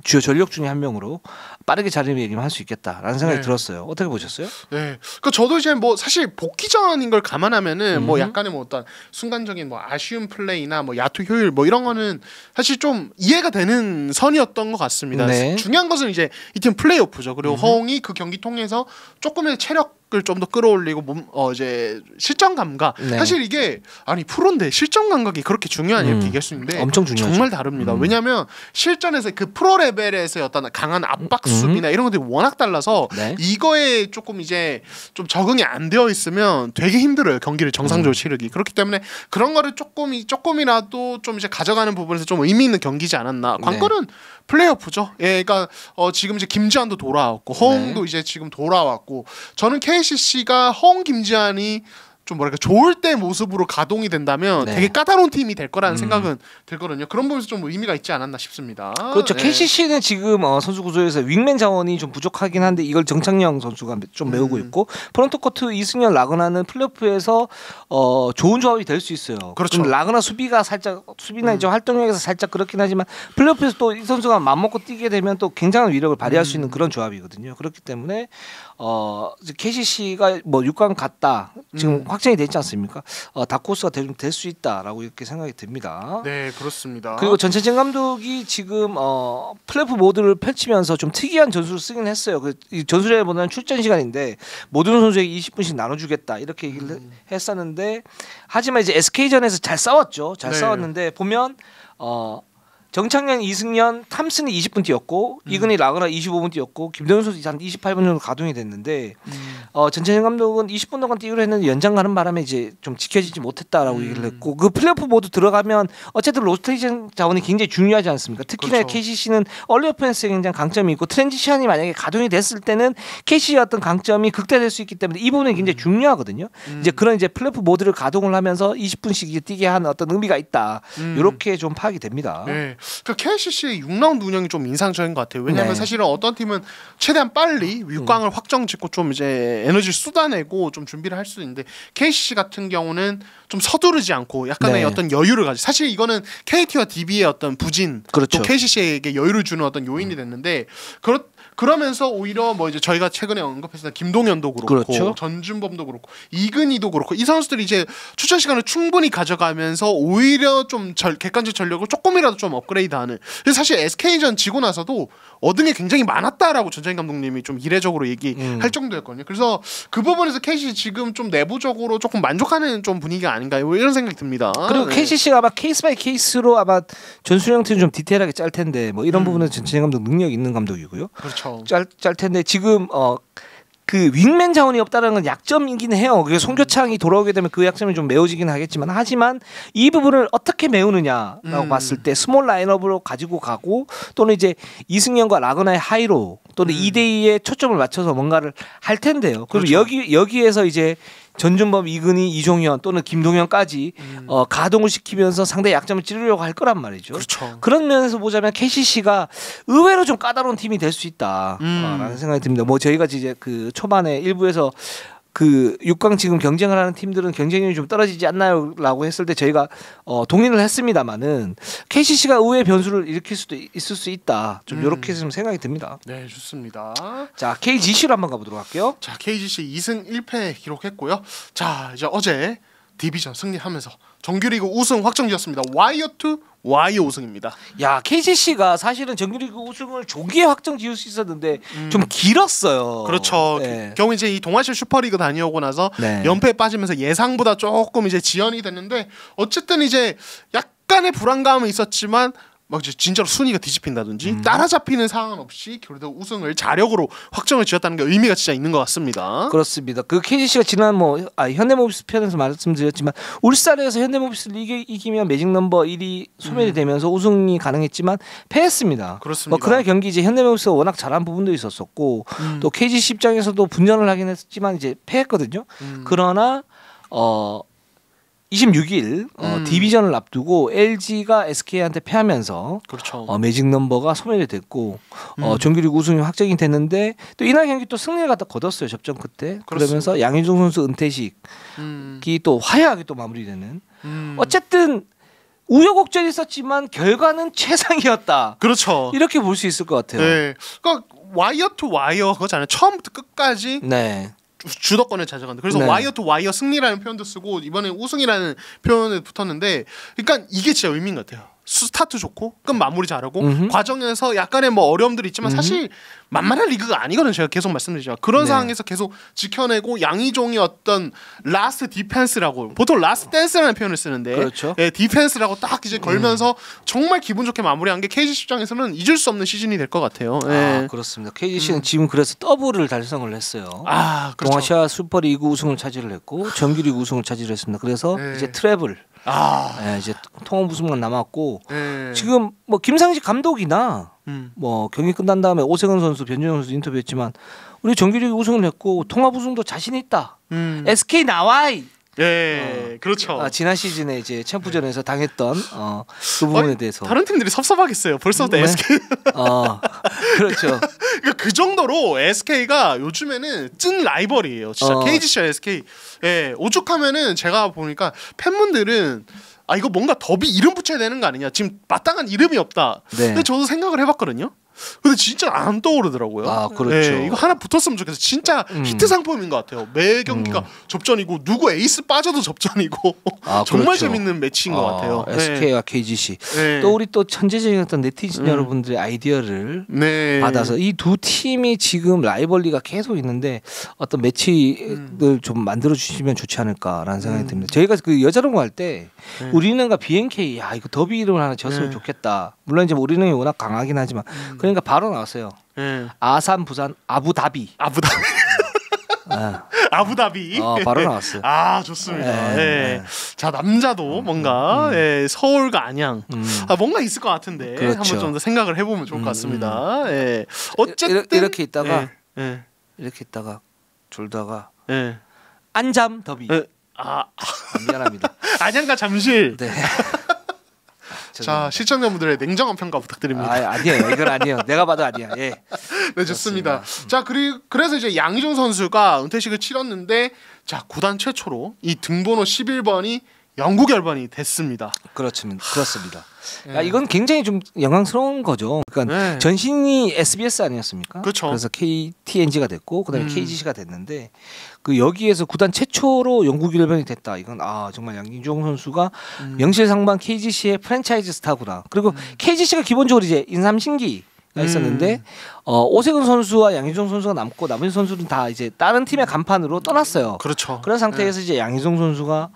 주요 전력 중에 한 명으로 빠르게 자리매김할 수 있겠다라는 생각이 들었어요. 어떻게 보셨어요? 네, 그 저도 이제 뭐 사실 복귀전인 걸 감안하면은 뭐 약간의 뭐 어떤 순간적인 뭐 아쉬운 플레이나 뭐 야투 효율 뭐 이런 거는 사실 좀 이해가 되는 선이었던 것 같습니다. 중요한 것은 이제 이 팀 플레이오프죠. 그리고 허웅이 그 경기 통해서 조금의 체력을 좀 더 끌어올리고 이제 실전 감각 사실 이게 아니 프로인데 실전 감각이 그렇게 중요한 이렇게 얘기할 수 있는데 엄청 중요하죠. 정말 다릅니다. 왜냐하면 실전에서 그 프로 레벨에서의 어떤 강한 압박 수비나 이런 것들이 워낙 달라서 이거에 조금 이제 좀 적응이 안 되어 있으면 되게 힘들어요. 경기를 정상적으로 치르기. 그렇기 때문에 그런 거를 조금이라도 좀 이제 가져가는 부분에서 좀 의미 있는 경기지 않았나. 관건은 플레이오프죠. 그러니까 지금 이제 김지한도 돌아왔고 허웅도 이제 지금 돌아왔고 저는 KCC가 허웅 김지한이 좀 뭐랄까 좋을 때 모습으로 가동이 된다면 되게 까다로운 팀이 될 거라는 생각은 들거든요. 그런 부분에서 좀 의미가 있지 않았나 싶습니다. 그렇죠. KCC는 지금 선수 구조에서 윙맨 자원이 좀 부족하긴 한데 이걸 정창영 선수가 좀 메우고 있고 프론트코트 이승현 라그나는 플레이오프에서 좋은 조합이 될 수 있어요. 그렇죠. 라그나 수비나 이제 활동력에서 살짝 그렇긴 하지만 플레이오프에서 또 이 선수가 맘먹고 뛰게 되면 또 굉장한 위력을 발휘할 수 있는 그런 조합이거든요. 그렇기 때문에 KCC가 뭐 6강 갔다 지금 확정이 됐지 않습니까? 다크호스가 될 수 있다라고 이렇게 생각이 듭니다. 네, 그렇습니다. 그리고 전찬진 감독이 지금 플레이오프 모드를 펼치면서 좀 특이한 전술을 쓰긴 했어요. 이 전술에보다는 출전 시간인데 모든 선수에게 20분씩 나눠주겠다 이렇게 얘기를 했었는데 하지만 이제 SK전에서 잘 싸웠죠. 잘 싸웠는데 보면 정창현, 이승현, 탐슨이 20분 뛰었고 이근희, 라그나 25분 뛰었고 김동현 선수 한 28분 정도 가동이 됐는데 전찬현 감독은 20분 동안 뛰기로 했는데 연장 가는 바람에 이제 좀 지켜지지 못했다라고 얘기를 했고 그 플레이오프 모두 들어가면 어쨌든 로스테이션 자원이 굉장히 중요하지 않습니까? 특히나 그렇죠. KCC는 얼리 오펜스에 굉장히 강점이 있고 트랜지션이 만약에 가동이 됐을 때는 KCC의 어떤 강점이 극대화될 수 있기 때문에 이 부분이 굉장히 중요하거든요. 이제 그런 이제 플레이오프 모드를 가동을 하면서 20분씩 이제 뛰게 하는 어떤 의미가 있다. 이렇게 좀 파악이 됩니다. 네. 그러니까 KCC의 6라운드 운영이 좀 인상적인 것 같아요. 왜냐하면 사실은 어떤 팀은 최대한 빨리 6강을 확정짓고 좀 이제 에너지를 쏟아내고 좀 준비를 할 수 있는데 KCC 같은 경우는 좀 서두르지 않고 약간의 어떤 여유를 가지. 사실 이거는 KT와 DB의 어떤 부진, 그렇죠. 또 KCC에게 여유를 주는 어떤 요인이 됐는데 그러면서 오히려 뭐 이제 저희가 최근에 언급했던 김동현도 그렇고 그렇죠. 전준범도 그렇고 이근희도 그렇고 이 선수들이 이제 출전 시간을 충분히 가져가면서 오히려 좀 객관적 전력을 조금이라도 좀 업그레이드하는. 그래서 사실 SK전 지고 나서도 얻은 게 굉장히 많았다라고 전찬희 감독님이 좀 이례적으로 얘기할 정도였거든요. 그래서 그 부분에서 KCC 지금 좀 내부적으로 조금 만족하는 좀 분위기가 아닌가 이런 생각이 듭니다. 그리고 KCC가 아마 케이스 바이 케이스로 아마 전술 형태는 좀 디테일하게 짤 텐데 뭐 이런 부분은 전찬희 감독 능력 있는 감독이고요. 그렇죠. 짤 텐데 지금 그 윙맨 자원이 없다는 건 약점이긴 해요. 그게 송교창이 돌아오게 되면 그 약점이 좀 메워지긴 하겠지만 하지만 이 부분을 어떻게 메우느냐라고 봤을 때 스몰 라인업으로 가지고 가고 또는 이제 이승현과 라그나의 하이로 또는 2대2에 초점을 맞춰서 뭔가를 할 텐데요. 그럼 그렇죠. 여기에서 이제 전준범, 이근희, 이종현 또는 김동현까지 가동을 시키면서 상대의 약점을 찌르려고 할 거란 말이죠. 그렇죠. 그런 면에서 보자면 KCC가 의외로 좀 까다로운 팀이 될 수 있다라는 생각이 듭니다. 뭐 저희가 이제 그 초반에 일부에서 그 6강 지금 경쟁을 하는 팀들은 경쟁력이 좀 떨어지지 않나요라고 했을 때 저희가 동의를 했습니다만은 KCC가 의외의 변수를 일으킬 수도 있을 수 있다. 좀 이렇게 좀 생각이 듭니다. 네, 좋습니다. 자, KGC로 한번 가보도록 할게요. 자, KGC 2승 1패 기록했고요. 자, 이제 어제 디비전 승리하면서 정규리그 우승 확정되었습니다. 와이어 투 와이어 우승입니다. 야, KCC가 사실은 정규리그 우승을 조기에 확정 지을 수 있었는데 좀 길었어요. 그렇죠. 네. 경우 이제 이 동아시아 슈퍼리그 다녀오고 나서 연패에 빠지면서 예상보다 조금 이제 지연이 됐는데 어쨌든 이제 약간의 불안감은 있었지만 막 진짜로 순위가 뒤집힌다든지 따라잡히는 상황 없이 그래도 우승을 자력으로 확정을 지었다는 게 의미가 진짜 있는 것 같습니다. 그렇습니다. 그 KGC가 지난 현대모비스 편에서 말씀드렸지만 울산에서 현대모비스를 이기면 매직 넘버 1이 소멸이 되면서 우승이 가능했지만 패했습니다. 그렇습니다. 뭐 그날 경기 이제 현대모비스가 워낙 잘한 부분도 있었었고 또 KGC 입장에서도 분전을 하긴 했지만 이제 패했거든요. 그러나 26일 디비전을 앞두고 LG가 SK한테 패하면서 그렇죠. 매직 넘버가 소멸이 됐고 정규리그 우승이 확정이 됐는데 또 이날 경기 또 승리를 갖다 거뒀어요. 접전 끝에. 그러면서 양희종 선수 은퇴식이 또 화려하게 또 마무리되는. 어쨌든 우여곡절이 있었지만 결과는 최상이었다. 그렇죠. 이렇게 볼 수 있을 것 같아요. 네. 그러니까 와이어 투 와이어 그거잖아요. 처음부터 끝까지. 네. 주도권을 가져간다. 그래서 와이어 투 와이어 승리라는 표현도 쓰고 이번에 우승이라는 표현을 붙었는데, 그러니까 이게 진짜 의미인 것 같아요. 스타트 좋고 끝 마무리 잘하고 과정에서 약간의 뭐 어려움들이 있지만 사실 만만한 리그가 아니거든요. 제가 계속 말씀드리지만 그런 상황에서 계속 지켜내고 양희종이 어떤 라스트 디펜스라고 보통 라스트 댄스라는 표현을 쓰는데 그렇죠. 디펜스라고 딱 이제 걸면서 정말 기분 좋게 마무리한 게 KGC 입장에서는 잊을 수 없는 시즌이 될 것 같아요. 그렇습니다. KGC는 지금 그래서 더블을 달성을 했어요. 그렇죠. 동아시아 슈퍼리그 우승을 차지를 했고 정규리그 우승을 차지를 했습니다. 그래서 이제 트래블 이제 통합 우승만 남았고 지금 뭐 김상식 감독이나 뭐 경기 끝난 다음에 오세근 선수, 변준영 선수 인터뷰했지만 우리 정규리그 우승을 했고 통합 우승도 자신 있다. SK 나와이. 그렇죠. 지난 시즌에 이제 챔프전에서 당했던 그 부분에 대해서 다른 팀들이 섭섭하겠어요. 벌써부터 SK. 그렇죠. 그러니까 그 정도로 SK가 요즘에는 찐 라이벌이에요. 진짜 KGC와 SK. 오죽하면은 제가 보니까 팬분들은 이거 뭔가 더비 이름 붙여야 되는 거 아니냐. 지금 마땅한 이름이 없다. 근데 저도 생각을 해봤거든요. 근데 진짜 안 떠오르더라고요. 아, 그렇죠. 네, 이거 하나 붙었으면 좋겠어요. 진짜 히트 상품인 것 같아요. 매 경기가 접전이고 누구 에이스 빠져도 접전이고 정말 그렇죠. 재밌는 매치인 것 같아요. SK와 KGC. 또 우리 또 천재적인 어떤 네티즌 여러분들의 아이디어를 받아서 이 두 팀이 지금 라이벌리가 계속 있는데 어떤 매치를 좀 만들어 주시면 좋지 않을까라는 생각이 듭니다. 저희가 그 여자농구 할 때 우리는가 BNK 야 이거 더비 이름을 하나 졌으면 좋겠다. 물론 이제 우리는 워낙 강하긴 하지만 그러니까 바로 나왔어요. 아산, 부산, 아부다비. 아부다비. 바로 나왔어요. 아 좋습니다. 자 남자도 뭔가 서울과 안양 뭔가 있을 것 같은데 그렇죠. 한번 좀 더 생각을 해보면 좋을 것 같습니다. 어쨌든 이렇게 있다가 이렇게 있다가 졸다가 안잠 더비. 미안합니다. 안양과 잠실. 네. 자 시청자분들의 냉정한 평가 부탁드립니다. 아니에요. 이건 아니에요. 내가 봐도 아니야. 예. 네 좋습니다. 자 그래서 이제 양희종 선수가 은퇴식을 치렀는데 자 구단 최초로 이 등번호 11번이 영구 결번이 됐습니다. 그렇습니다. 이건 굉장히 좀 영광스러운 거죠. 그러니까 전신이 SBS 아니었습니까? 그렇죠. 그래서 KTNG가 됐고 그다음에 KGC가 됐는데 그 여기에서 구단 최초로 영구 결번이 됐다. 이건 정말 양희종 선수가 명실상부한 KGC의 프랜차이즈 스타구나. 그리고 KGC가 기본적으로 이제 인삼신기 있었는데 오세근 선수와 양희종 선수가 남고 나머지 선수는 다 이제 다른 팀의 간판으로 떠났어요. 그렇죠. 그런 상태에서 이제 양희종 선수가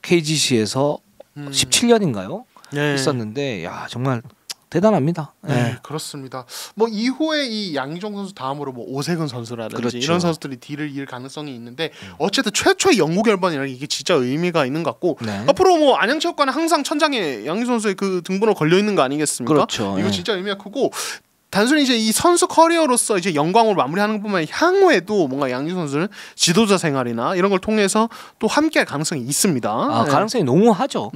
KGC에서 17년인가요? 있었는데 야 정말 대단합니다. 네, 그렇습니다. 뭐 이후에 이 양희종 선수 다음으로 뭐 오세근 선수라든지 그렇죠. 이런 선수들이 뒤를 이을 가능성이 있는데 어쨌든 최초의 영구 결번이라는 이게 진짜 의미가 있는 것 같고 앞으로 뭐 안양체육관은 항상 천장에 양희종 선수의 그 등번호 걸려 있는 거 아니겠습니까? 그렇죠. 이거 진짜 의미가 크고 단순히 이제 이 선수 커리어로서 이제 영광으로 마무리하는 것뿐만 아니라 향후에도 뭔가 양희종 선수는 지도자 생활이나 이런 걸 통해서 또 함께할 가능성이 있습니다. 가능성이 농후하죠.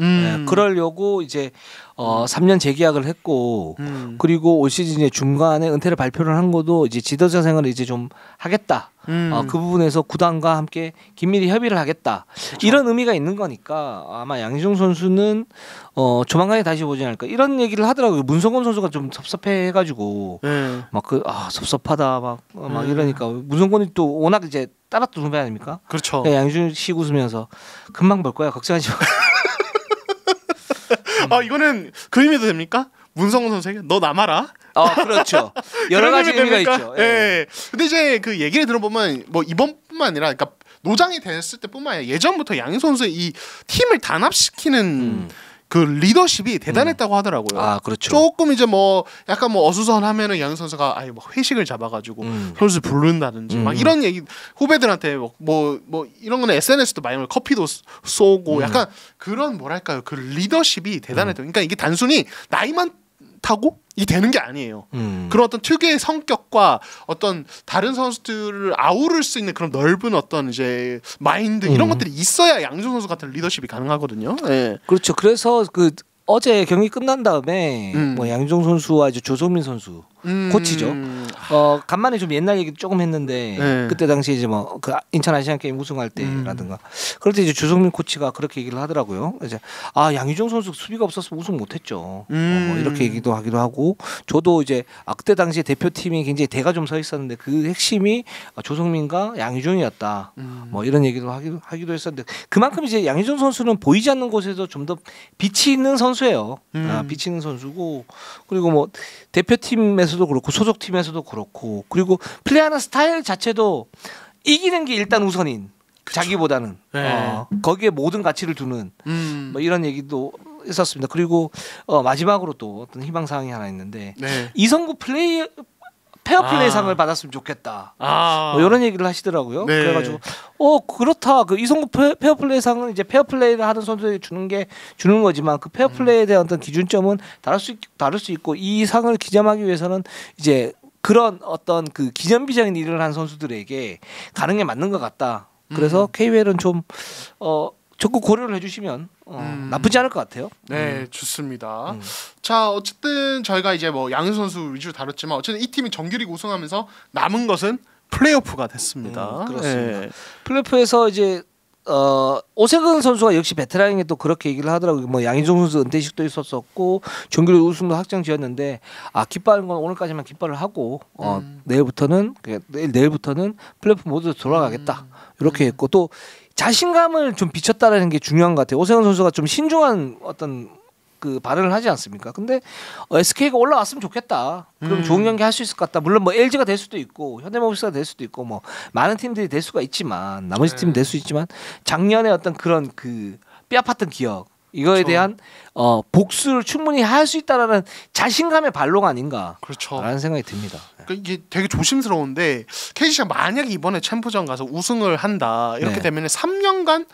그러려고 이제 3년 재계약을 했고 그리고 올 시즌에 중간에 은퇴를 발표를 한 것도 이제 지도자 생활을 이제 좀 하겠다. 그 부분에서 구단과 함께 긴밀히 협의를 하겠다. 그렇죠. 이런 의미가 있는 거니까 아마 양희종 선수는 조만간에 다시 보지 않을까 이런 얘기를 하더라고요. 문성곤 선수가 좀 섭섭해해가지고 막 섭섭하다 막 이러니까 문성곤이 또 워낙 이제 따랐던 후배 아닙니까? 그렇죠. 양희종 씨 웃으면서 금방 볼 거야 걱정하지 마. 이거는 그 의미도 됩니까? 문성곤 선수에게 너 남아라. 그렇죠. 여러 가지 의미가 있죠. 예. 근데 이제 그 얘기를 들어보면 뭐 이번뿐만 아니라 그러니까 노장이 됐을 때뿐만 아니라 예전부터 양희 선수의 이 팀을 단합시키는 그 리더십이 대단했다고 하더라고요. 그렇죠. 조금 이제 뭐 약간 뭐 어수선하면은 양희 선수가 뭐 회식을 잡아가지고 선수 부른다든지 막 이런 얘기 후배들한테 뭐 이런 거는 SNS도 많이 커피도 쏘고 약간 그런 뭐랄까요 그 리더십이 대단했다. 그러니까 이게 단순히 나이만 타고 이 되는 게 아니에요. 그런 어떤 특유의 성격과 어떤 다른 선수들을 아우를 수 있는 그런 넓은 어떤 이제 마인드 이런 것들이 있어야 양희종 선수 같은 리더십이 가능하거든요. 네. 그렇죠. 그래서 그 어제 경기 끝난 다음에 뭐 양희종 선수와 이제 조성민 선수 코치죠. 간만에 좀 옛날 얘기 조금 했는데 그때 당시 이제 뭐 그 인천 아시안 게임 우승할 때라든가 그럴 때 이제 조성민 코치가 그렇게 얘기를 하더라고요. 이제 양희종 선수 수비가 없었으면 우승 못했죠. 뭐 이렇게 얘기도 하기도 하고 저도 이제 그때 당시에 대표팀이 굉장히 대가 좀 서 있었는데 그 핵심이 조성민과 양희종이었다. 뭐 이런 얘기도 하기도 했었는데 그만큼 이제 양희종 선수는 보이지 않는 곳에서 좀 더 빛이 있는 선수예요. 빛이 있는 선수고 그리고 뭐 대표팀에서도 그렇고 소속팀에서도 그렇고 그리고 플레이하는 스타일 자체도 이기는 게 일단 우선인 그쵸. 자기보다는 거기에 모든 가치를 두는 뭐 이런 얘기도 있었습니다. 그리고 마지막으로 또 어떤 희망사항이 하나 있는데 이성구 페어플레이상을 받았으면 좋겠다. 뭐 이런 얘기를 하시더라고요. 그래가지고 그렇다. 그 이성구 페어플레이상은 이제 페어플레이를 하는 선수에게 주는 거지만 그 페어플레이에 대한 어떤 기준점은 다를 수 있고 이 상을 기점하기 위해서는 이제 그런 어떤 그 기념비적인 일을 한 선수들에게 가는 게 맞는 것 같다. 그래서 KBL은 좀 적극 고려를 해주시면 나쁘지 않을 것 같아요. 네, 좋습니다. 자, 어쨌든 저희가 이제 뭐 양희 선수 위주로 다뤘지만 어쨌든 이 팀이 정규리그 우승하면서 남은 것은 플레이오프가 됐습니다. 그렇습니다. 플레이오프에서 이제 오세근 선수가 역시 베테랑에게 또 그렇게 얘기를 하더라고요. 뭐 양희종 선수 은퇴식도 있었었고 정규리 우승도 확정지었는데 기뻐하는 건 오늘까지만 기뻐를 하고 내일부터는 플레이오프 모두 돌아가겠다 이렇게 했고 또 자신감을 좀 비쳤다라는 게 중요한 것 같아요. 오세근 선수가 좀 신중한 어떤 그 발언을 하지 않습니까? 근데 SK가 올라왔으면 좋겠다. 그럼 좋은 경기 할 수 있을 것 같다. 물론 뭐 LG가 될 수도 있고 현대모비스가 될 수도 있고 뭐 많은 팀들이 될 수가 있지만 나머지 팀이 될 수 있지만 작년에 어떤 그런 그 뼈아팠던 기억 이거에 대한 복수를 충분히 할 수 있다라는 자신감의 발로가 아닌가. 라는 생각이 듭니다. 그러니까 이게 되게 조심스러운데 KGC가 만약에 이번에 챔프전 가서 우승을 한다 이렇게 되면 3년간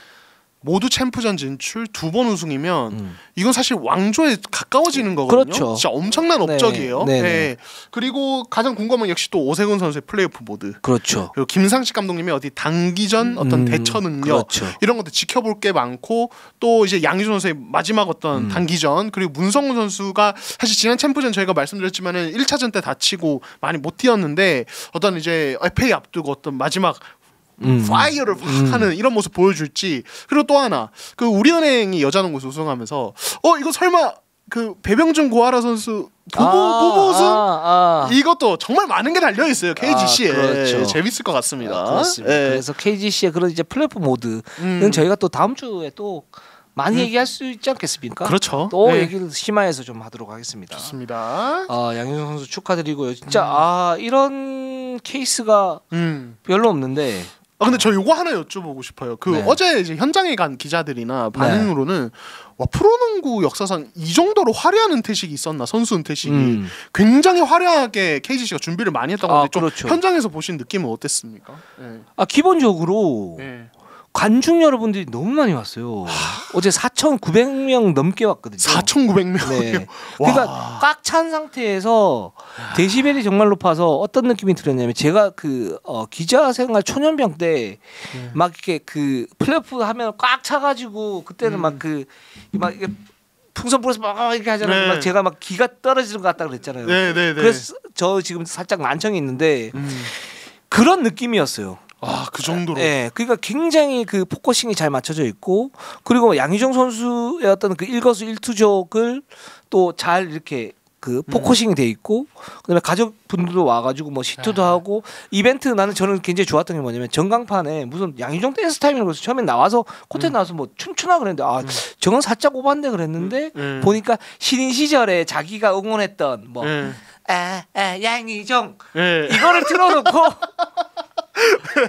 모두 챔프전 진출 2번 우승이면 이건 사실 왕조에 가까워지는 거거든요. 그렇죠. 진짜 엄청난 업적이에요. 네. 그리고 가장 궁금한 건 역시 또 오세근 선수의 플레이오프 모드. 그렇죠. 그리고 김상식 감독님의 어디 단기전 어떤 대처 능력 이런 것도 지켜볼 게 많고 또 이제 양희종 선수의 마지막 어떤 단기전 그리고 문성훈 선수가 사실 지난 챔프전 저희가 말씀드렸지만은 1차전 때 다치고 많이 못 뛰었는데 어떤 이제 FA 앞두고 어떤 마지막 파이어를 하는 이런 모습 보여줄지. 그리고 또 하나 그 우리은행이 여자농구 우승하면서 이거 설마 그 배병준 고아라 선수 보보 우승 이것도 정말 많은 게 달려 있어요 KGC에. 그렇죠. 재밌을 것 같습니다. 그렇습니다. 그래서 KGC의 그런 이제 플레이오프 모드는 저희가 또 다음 주에 또 많이 얘기할 수 있지 않겠습니까? 그렇죠. 또 얘기를 심화해서 좀 하도록 하겠습니다. 좋습니다. 양희종 선수 축하드리고요. 진짜 이런 케이스가 별로 없는데. 근데 저 요거 하나 여쭤보고 싶어요. 어제 이제 현장에 간 기자들이나 반응으로는 와 프로농구 역사상 이 정도로 화려한 은퇴식이 있었나 선수 은퇴식이 굉장히 화려하게 KGC가 준비를 많이 했다고 하는데 좀 그렇죠. 현장에서 보신 느낌은 어땠습니까? 기본적으로 관중 여러분들이 너무 많이 왔어요. 어제 4,900명 넘게 왔거든요. 4,900명. 네. 그러니까 꽉 찬 상태에서 데시벨이 정말 높아서 어떤 느낌이 들었냐면 제가 그 기자 생활 초년병 때 막 이렇게 그 플레이오프 하면 꽉 차가지고 그때는 막 이게 풍선 불어서 막 이렇게 하잖아요. 막 제가 막 기가 떨어지는 것 같다 그랬잖아요. 그래서 저 지금 살짝 만청이 있는데 그런 느낌이었어요. 그 정도로. 네, 그러니까 굉장히 그 포커싱이 잘 맞춰져 있고 그리고 양희종 선수의 어떤 그 일거수일투족을 또 잘 이렇게 그 포커싱이 돼 있고 그다음에 가족분들도 와가지고 뭐 시투도 하고 이벤트 저는 굉장히 좋았던 게 뭐냐면 전광판에 무슨 양희종 댄스 타임이라고 해서 처음에 나와서 코트에 나와서 뭐 춤추나 그랬는데 저건 살짝 오반데 그랬는데 보니까 신인 시절에 자기가 응원했던 뭐 양희종 이거를 틀어놓고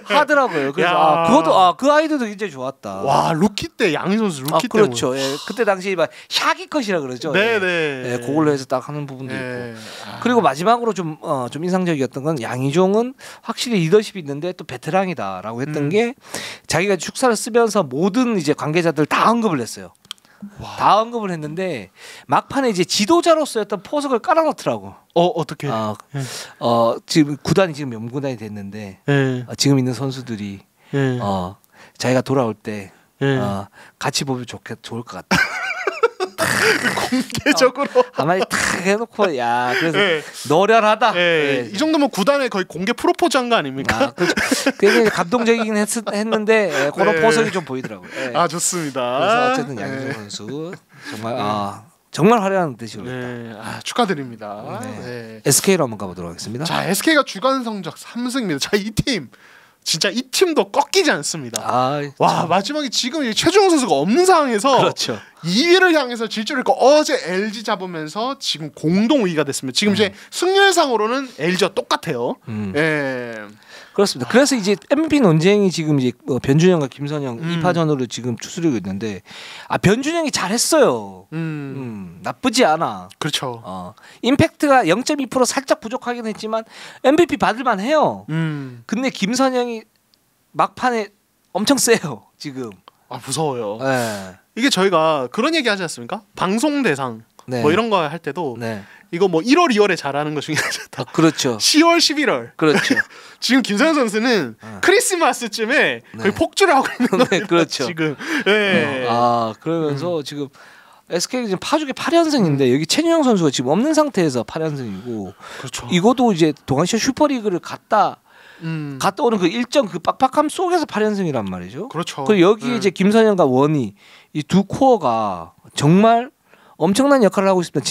하더라고요. 그래서 그것도 그 아이들도 굉장히 좋았다. 와 루키 때 양희 선수 루키 때 그렇죠. 그때 당시 막 샤기컷이라 그러죠. 네네. 그걸로 해서 딱 하는 부분도 있고. 그리고 마지막으로 좀 인상적이었던 건 양희종은 확실히 리더십이 있는데 또 베테랑이다라고 했던 게 자기가 축사를 쓰면서 모든 이제 관계자들 다 언급을 했어요. 다 언급을 했는데 막판에 이제 지도자로서의 어떤 포석을 깔아놓더라고. 어떻게? 지금 구단이 지금 명구단이 됐는데 지금 있는 선수들이 자기가 돌아올 때 같이 보면 좋을 것 같다. 공개적으로 한마디 탁 해놓고 그래서 노련하다. 이 정도면 구단에 거의 공개 프로포즈한 거 아닙니까? 굉장히 감동적이긴 했는데 그런 포석이 좀 보이더라고요. 좋습니다. 그래서 어쨌든 양희종 선수 정말 화려한 뜻이로 축하드립니다. SK로 한번 가보도록 하겠습니다. 자, SK가 주간 성적 3승입니다. 자, 이 팀 진짜 이 팀도 꺾이지 않습니다. 마지막에 지금 최준호 선수가 없는 상황에서 그렇죠. 2위를 향해서 질주를 했고 어제 LG 잡으면서 지금 공동 2위가 됐습니다. 지금 이제 승률상으로는 LG와 똑같아요. 그렇습니다. 그래서 이제 MVP 논쟁이 지금 이제 변준영과 김선영 2파전으로 지금 추스르고 있는데 변준영이 잘했어요. 나쁘지 않아. 그렇죠. 임팩트가 0.2% 살짝 부족하긴 했지만 MVP 받을만 해요. 근데 김선영이 막판에 엄청 세요 지금. 무서워요. 이게 저희가 그런 얘기 하지 않습니까? 방송 대상 뭐 이런 거 할 때도 이거 뭐 1월, 2월에 잘하는 것 중에 하나다. 그렇죠. 10월, 11월. 그렇죠. 지금 김선영 선수는 크리스마스쯤에 거의 폭주를 하고 있는 겁니다. 그렇죠. 지금. 그러면서 지금 SK가 지금 파죽의 8연승인데 여기 최준영 선수가 지금 없는 상태에서 8연승이고 그렇죠. 이것도 이제 동아시아 슈퍼리그를 갔다 갔다 오는 그 일정 그 빡빡함 속에서 8연승이란 말이죠. 그렇죠. 그 여기 이제 김선영과 원희 이 두 코어가 정말 엄청난 역할을 하고 있습니다.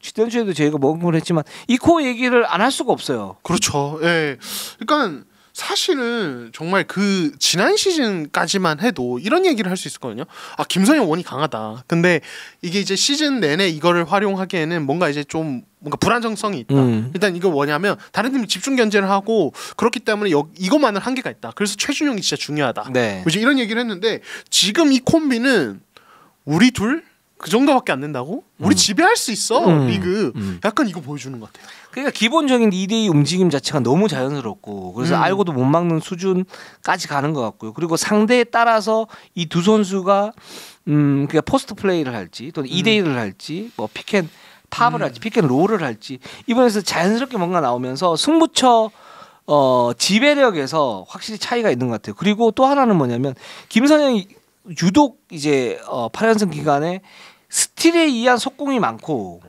지난주에도 저희가 먹은 했지만 이 코어 얘기를 안 할 수가 없어요. 그렇죠. 예. 그러니까 사실은 정말 그 지난 시즌까지만 해도 이런 얘기를 할 수 있었거든요. 아, 김선영 원이 강하다. 근데 이게 이제 시즌 내내 이거를 활용하기에는 뭔가 이제 좀 뭔가 불안정성이 있다. 일단 이거 뭐냐면 다른 팀이 집중 견제를 하고 그렇기 때문에 이것만은 한계가 있다. 그래서 최준용이 진짜 중요하다. 네. 이제 이런 얘기를 했는데 지금 이 콤비는 우리 둘 그 정도밖에 안 된다고? 우리 지배할 수 있어 리그. 약간 이거 보여주는 것 같아요. 그러니까 기본적인 2대2 움직임 자체가 너무 자연스럽고 그래서 알고도 못 막는 수준까지 가는 것 같고요. 그리고 상대에 따라서 이 두 선수가 그러니까 포스트 플레이를 할지 또는 2대1을 할지 뭐 피켄 팝을 할지 피켄 롤을 할지 이번에서 자연스럽게 뭔가 나오면서 승부처 지배력에서 확실히 차이가 있는 것 같아요. 그리고 또 하나는 뭐냐면 김선영이 유독 이제 8연승 기간에 스틸에 의한 속공이 많고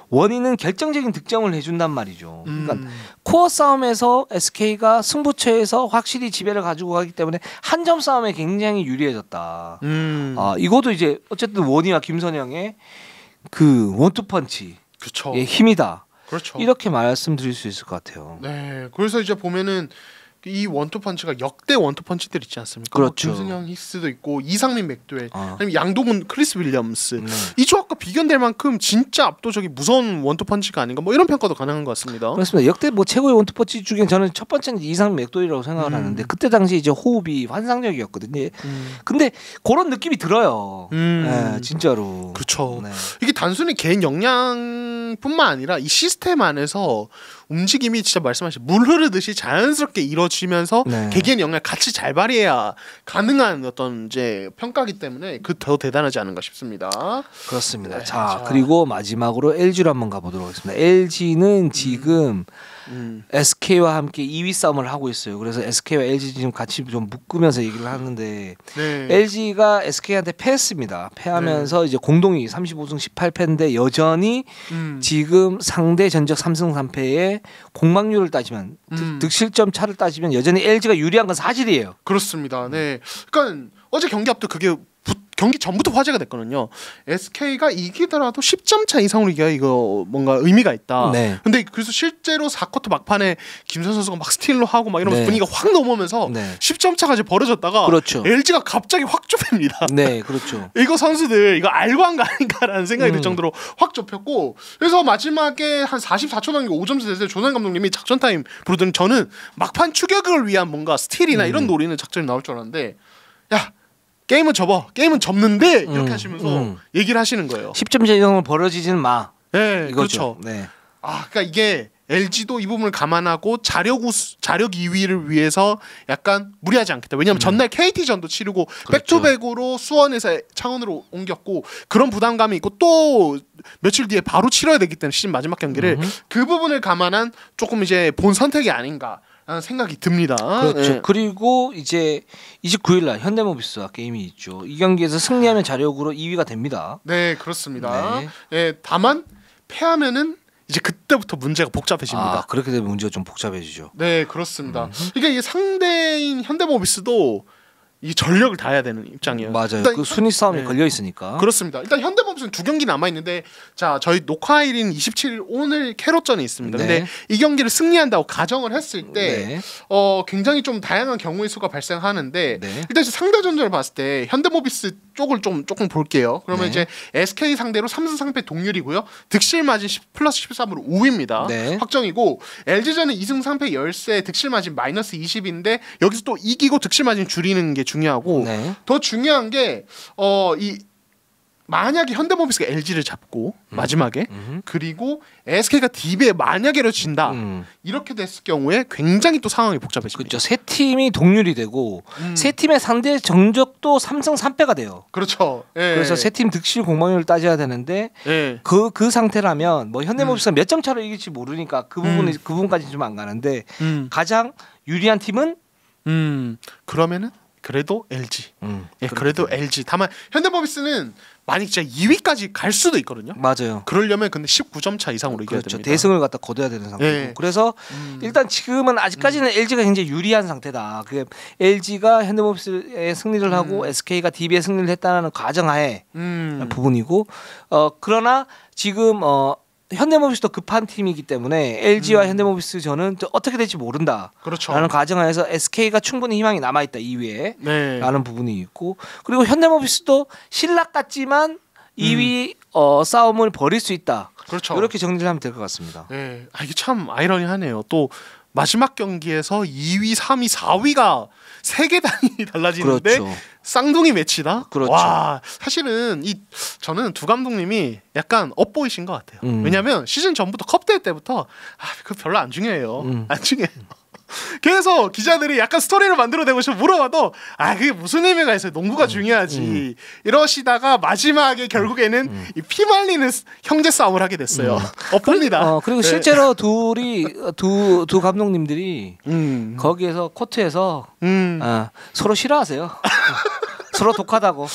원인은 결정적인 득점을 해준단 말이죠. 그러니까 코어 싸움에서 SK가 승부처에서 확실히 지배를 가지고 가기 때문에 한 점 싸움에 굉장히 유리해졌다. 이것도 이제 어쨌든 원희와 김선영의 그 원투펀치의 그렇죠. 힘이다. 그렇죠. 이렇게 말씀드릴 수 있을 것 같아요. 네, 그래서 이제 보면은 이 원투펀치가 역대 원투펀치들 있지 않습니까? 그렇죠. 김승현 히스도 있고 이상민 맥도웰 아니면 양동근 크리스 윌리엄스 이 조합과 비견될 만큼 진짜 압도적인 무서운 원투펀치가 아닌가 뭐 이런 평가도 가능한 것 같습니다. 그렇습니다. 역대 뭐 최고의 원투펀치 중에 저는 첫 번째는 이상민 맥도웰이라고 생각을 하는데 그때 당시 이제 호흡이 환상적이었거든요. 근데 그런 느낌이 들어요. 네, 진짜로. 그렇죠. 네. 이게 단순히 개인 역량뿐만 아니라 이 시스템 안에서 움직임이 진짜 말씀하신 물 흐르듯이 자연스럽게 이루어지면서 네. 개개인 역량 같이 잘 발휘해야 가능한 어떤 이제 평가기 때문에 그 더 대단하지 않은가 싶습니다. 그렇습니다. 네, 자 그리고 마지막으로 LG로 한번 가보도록 하겠습니다. LG는 지금 SK와 함께 2위 싸움을 하고 있어요. 그래서 SK와 LG 지금 같이 좀 묶으면서 얘기를 하는데 네. LG가 SK한테 패했습니다. 패하면서 이제 공동이 35승 18패인데 여전히 지금 상대 전적 3승 3패에 공방률을 따지면 득실점 차를 따지면 여전히 LG가 유리한 건 사실이에요. 그렇습니다. 네. 그러니까 어제 경기 앞도 그게 경기 전부터 화제가 됐거든요. SK가 이기더라도 10점 차 이상으로 이겨야 이거 뭔가 의미가 있다. 네. 근데 그래서 실제로 4쿼터 막판에 김선 선수가 막 스틸로 하고 막 이러면서 네. 분위기가 확 넘어오면서 네. 10점 차까지 벌어졌다가 그렇죠. LG가 갑자기 확 좁힙니다. 네, 그렇죠. 이거 선수들 이거 알고 한 거 아닌가라는 생각이 들 정도로 확 좁혔고 그래서 마지막에 한 44초 남기고 5점차 됐을 때 조선 감독님이 작전 타임 부르더니 저는 막판 추격을 위한 뭔가 스틸이나 이런 노리는 작전이 나올 줄 알았는데 야 게임은 접어. 게임은 접는데 이렇게 하시면서 얘기를 하시는 거예요. 10점 차 이상으로 벌어지지는 마. 네, 이거죠. 그렇죠. 네. 아, 그러니까 이게 LG도 이 부분을 감안하고 자력 2위를 위해서 약간 무리하지 않겠다. 왜냐하면 전날 KT전도 치르고 그렇죠. 백투백으로 수원에서 창원으로 옮겼고 그런 부담감이 있고 또 며칠 뒤에 바로 치러야 되기 때문에 시즌 마지막 경기를 그 부분을 감안한 조금 이제 본 선택이 아닌가. 라는 생각이 듭니다. 그렇죠. 네. 그리고 이제 29일날 현대모비스와 게임이 있죠. 이 경기에서 승리하면 자력으로 2위가 됩니다. 네, 그렇습니다. 네. 네, 다만 패하면은 이제 그때부터 문제가 복잡해집니다. 아, 그렇게 되면 문제가 좀 복잡해지죠. 네, 그렇습니다. 그러니까 이게 상대인 현대모비스도 이 전력을 다해야 되는 입장이에요. 맞아요. 일단 그 순위 싸움이 네. 걸려 있으니까. 그렇습니다. 일단 현대모비스는 2경기 남아 있는데 자 저희 녹화일인 27일 오늘 캐롯전이 있습니다. 네. 근데 이 경기를 승리한다고 가정을 했을 때 네. 굉장히 좀 다양한 경우의 수가 발생하는데 네. 일단 상대 전적을 봤을 때 현대모비스 쪽을 조금 볼게요. 그러면 네. 이제 SK 상대로 3승 3패 동률이고요. 득실 마진 플러스 13으로 5위입니다. 네. 확정이고 LG전은 2승 3패 열세 득실 마진 마이너스 20인데 여기서 또 이기고 득실 마진 줄이는 게 중요하고 네. 더 중요한 게 이 만약에 현대모비스가 LG를 잡고 마지막에 그리고 SK가 DB에 만약에로 진다 이렇게 됐을 경우에 굉장히 또 상황이 복잡해집니다. 그렇죠. 세 팀이 동률이 되고 세 팀의 상대 정적도 3승 3패가 돼요. 그렇죠. 예. 그래서 세 팀 득실 공방률을 따져야 되는데 예. 그 상태라면 뭐 현대모비스가 몇 점 차로 이길지 모르니까 그 부분까지 좀 안 가는데 가장 유리한 팀은 그러면은 그래도 LG. 예, 그래도 LG. 다만 현대모비스는 만약 진짜 2위까지 갈 수도 있거든요. 맞아요. 그러려면 근데 19점 차 이상으로 이겨야 됩니다. 대승을 갖다 거둬야 되는 상태고. 네. 그래서 일단 지금은 아직까지는 LG가 굉장히 유리한 상태다. 그 LG가 현대모비스의 승리를 하고 SK가 DB의 승리를 했다는 가정하에 부분이고, 그러나 지금 현대모비스도 급한 팀이기 때문에 LG와 현대모비스 저는 어떻게 될지 모른다. 그렇죠. 라는 가정하에서 SK가 충분히 희망이 남아있다 2위에 네. 라는 부분이 있고, 그리고 현대모비스도 신락 같지만 2위 싸움을 벌일 수 있다. 그렇죠. 이렇게 정리를 하면 될 것 같습니다. 네. 이게 참 아이러니하네요. 또 마지막 경기에서 2위, 3위, 4위가 3계단이 달라지는데 그렇죠. 쌍둥이 매치다. 그렇죠. 와, 사실은 저는 두 감독님이 약간 업보이신 것 같아요. 왜냐하면 시즌 전부터 컵대회 때부터 그 별로 안 중요해요. 안 중요해요. 그래서 기자들이 약간 스토리를 만들어내고 싶어 물어봐도 그게 무슨 의미가 있어요. 농구가 중요하지. 이러시다가 마지막에 결국에는 이 피말리는 형제 싸움을 하게 됐어요. 엎봅니다. 그리고 네. 실제로 두 감독님들이 거기에서 코트에서 서로 싫어하세요. 서로 독하다고.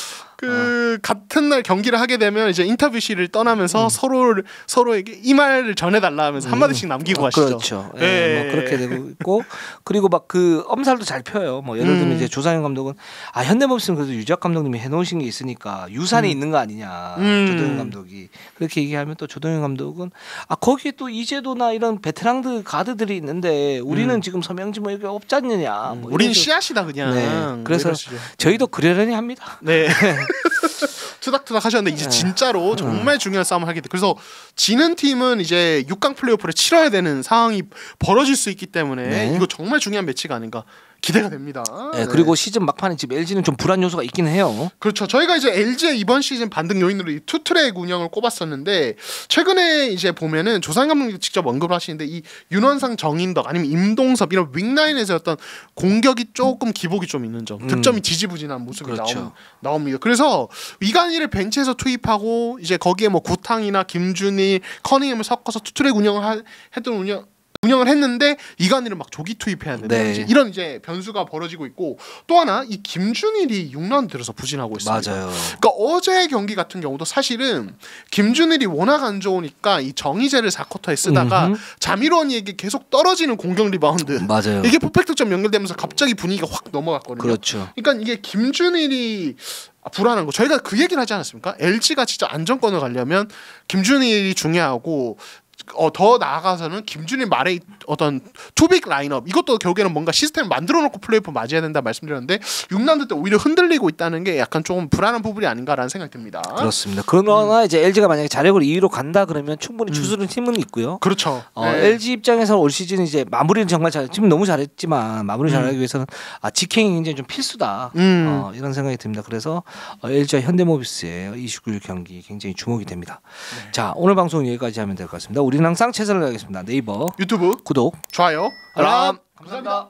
같은 날 경기를 하게 되면 이제 인터뷰실을 떠나면서 서로에게 이 말을 전해달라 하면서 한마디씩 남기고 가시죠. 그렇죠. 예, 뭐 그렇게 되고 있고, 그리고 막 그 엄살도 잘 펴요. 뭐 예를 들면 이제 조상현 감독은 현대모비스는 그래도 유작 감독님이 해놓으신 게 있으니까 유산이 있는 거 아니냐. 조동현 감독이 그렇게 얘기하면 또 조동현 감독은 거기에 또 이재도나 이런 베테랑들 가드들이 있는데 우리는 지금 서명지 뭐 이렇게 없지 않느냐. 뭐 우린 씨앗이다 그냥. 네. 그래서 저희도 그러려니 합니다. 네. 투닥투닥 하셨는데 이제 진짜로 정말 중요한 싸움을 하게 돼. 그래서 지는 팀은 이제 6강 플레이오프를 치러야 되는 상황이 벌어질 수 있기 때문에 이거 정말 중요한 매치가 아닌가 기대가 됩니다. 네. 그리고 시즌 막판에 지금 LG는 좀 불안 요소가 있긴 해요. 그렇죠. 저희가 이제 LG의 이번 시즌 반등 요인으로 이 투트랙 운영을 꼽았었는데 최근에 이제 보면은 조상 감독님도 직접 언급을 하시는데 이 윤원상, 정인덕 아니면 임동섭 이런 윙라인에서 어떤 공격이 조금 기복이 좀 있는 점, 득점이 지지부진한 모습이 그렇죠. 나옵니다. 그래서 위관이를 벤치에서 투입하고 이제 거기에 뭐 구탕이나 김준일, 커닝햄을 섞어서 투트랙 운영을 운영을 했는데 이관이를 막 조기 투입해야 되는 이런 이제 변수가 벌어지고 있고, 또 하나 이 김준일이 6라운드 들어서 부진하고 있습니다. 맞아요. 그러니까 어제 경기 같은 경우도 사실은 김준일이 워낙 안 좋으니까 이 정희재를 4쿼터에 쓰다가 자미론이에게 계속 떨어지는 공격 리바운드. 맞아요. 이게 퍼펙트 점 연결되면서 갑자기 분위기가 확 넘어갔거든요. 그렇죠. 그러니까 이게 김준일이 불안한 거. 저희가 그 얘기를 하지 않았습니까? LG가 진짜 안정권을 가려면 김준일이 중요하고 더 나아가서는 김준일 말의 어떤 투빅 라인업 이것도 결국에는 뭔가 시스템을 만들어 놓고 플레이오프 맞이해야 된다 말씀드렸는데 6라운드 때 오히려 흔들리고 있다는 게 약간 조금 불안한 부분이 아닌가라는 생각이 듭니다. 그렇습니다. 그러나 이제 LG가 만약에 자력으로 2위로 간다 그러면 충분히 추스르는 팀은 있고요. 그렇죠. LG 입장에서는 올 시즌 이제 마무리는 정말 팀 너무 잘했지만 마무리 잘하기 위해서는 직행이 굉장히 좀 필수다. 이런 생각이 듭니다. 그래서 LG와 현대모비스의 29일 경기 굉장히 주목이 됩니다. 자, 오늘 방송 여기까지 하면 될 것 같습니다. 우리는 항상 최선을 다하겠습니다. 네이버, 유튜브 구독, 좋아요, 알람. 감사합니다.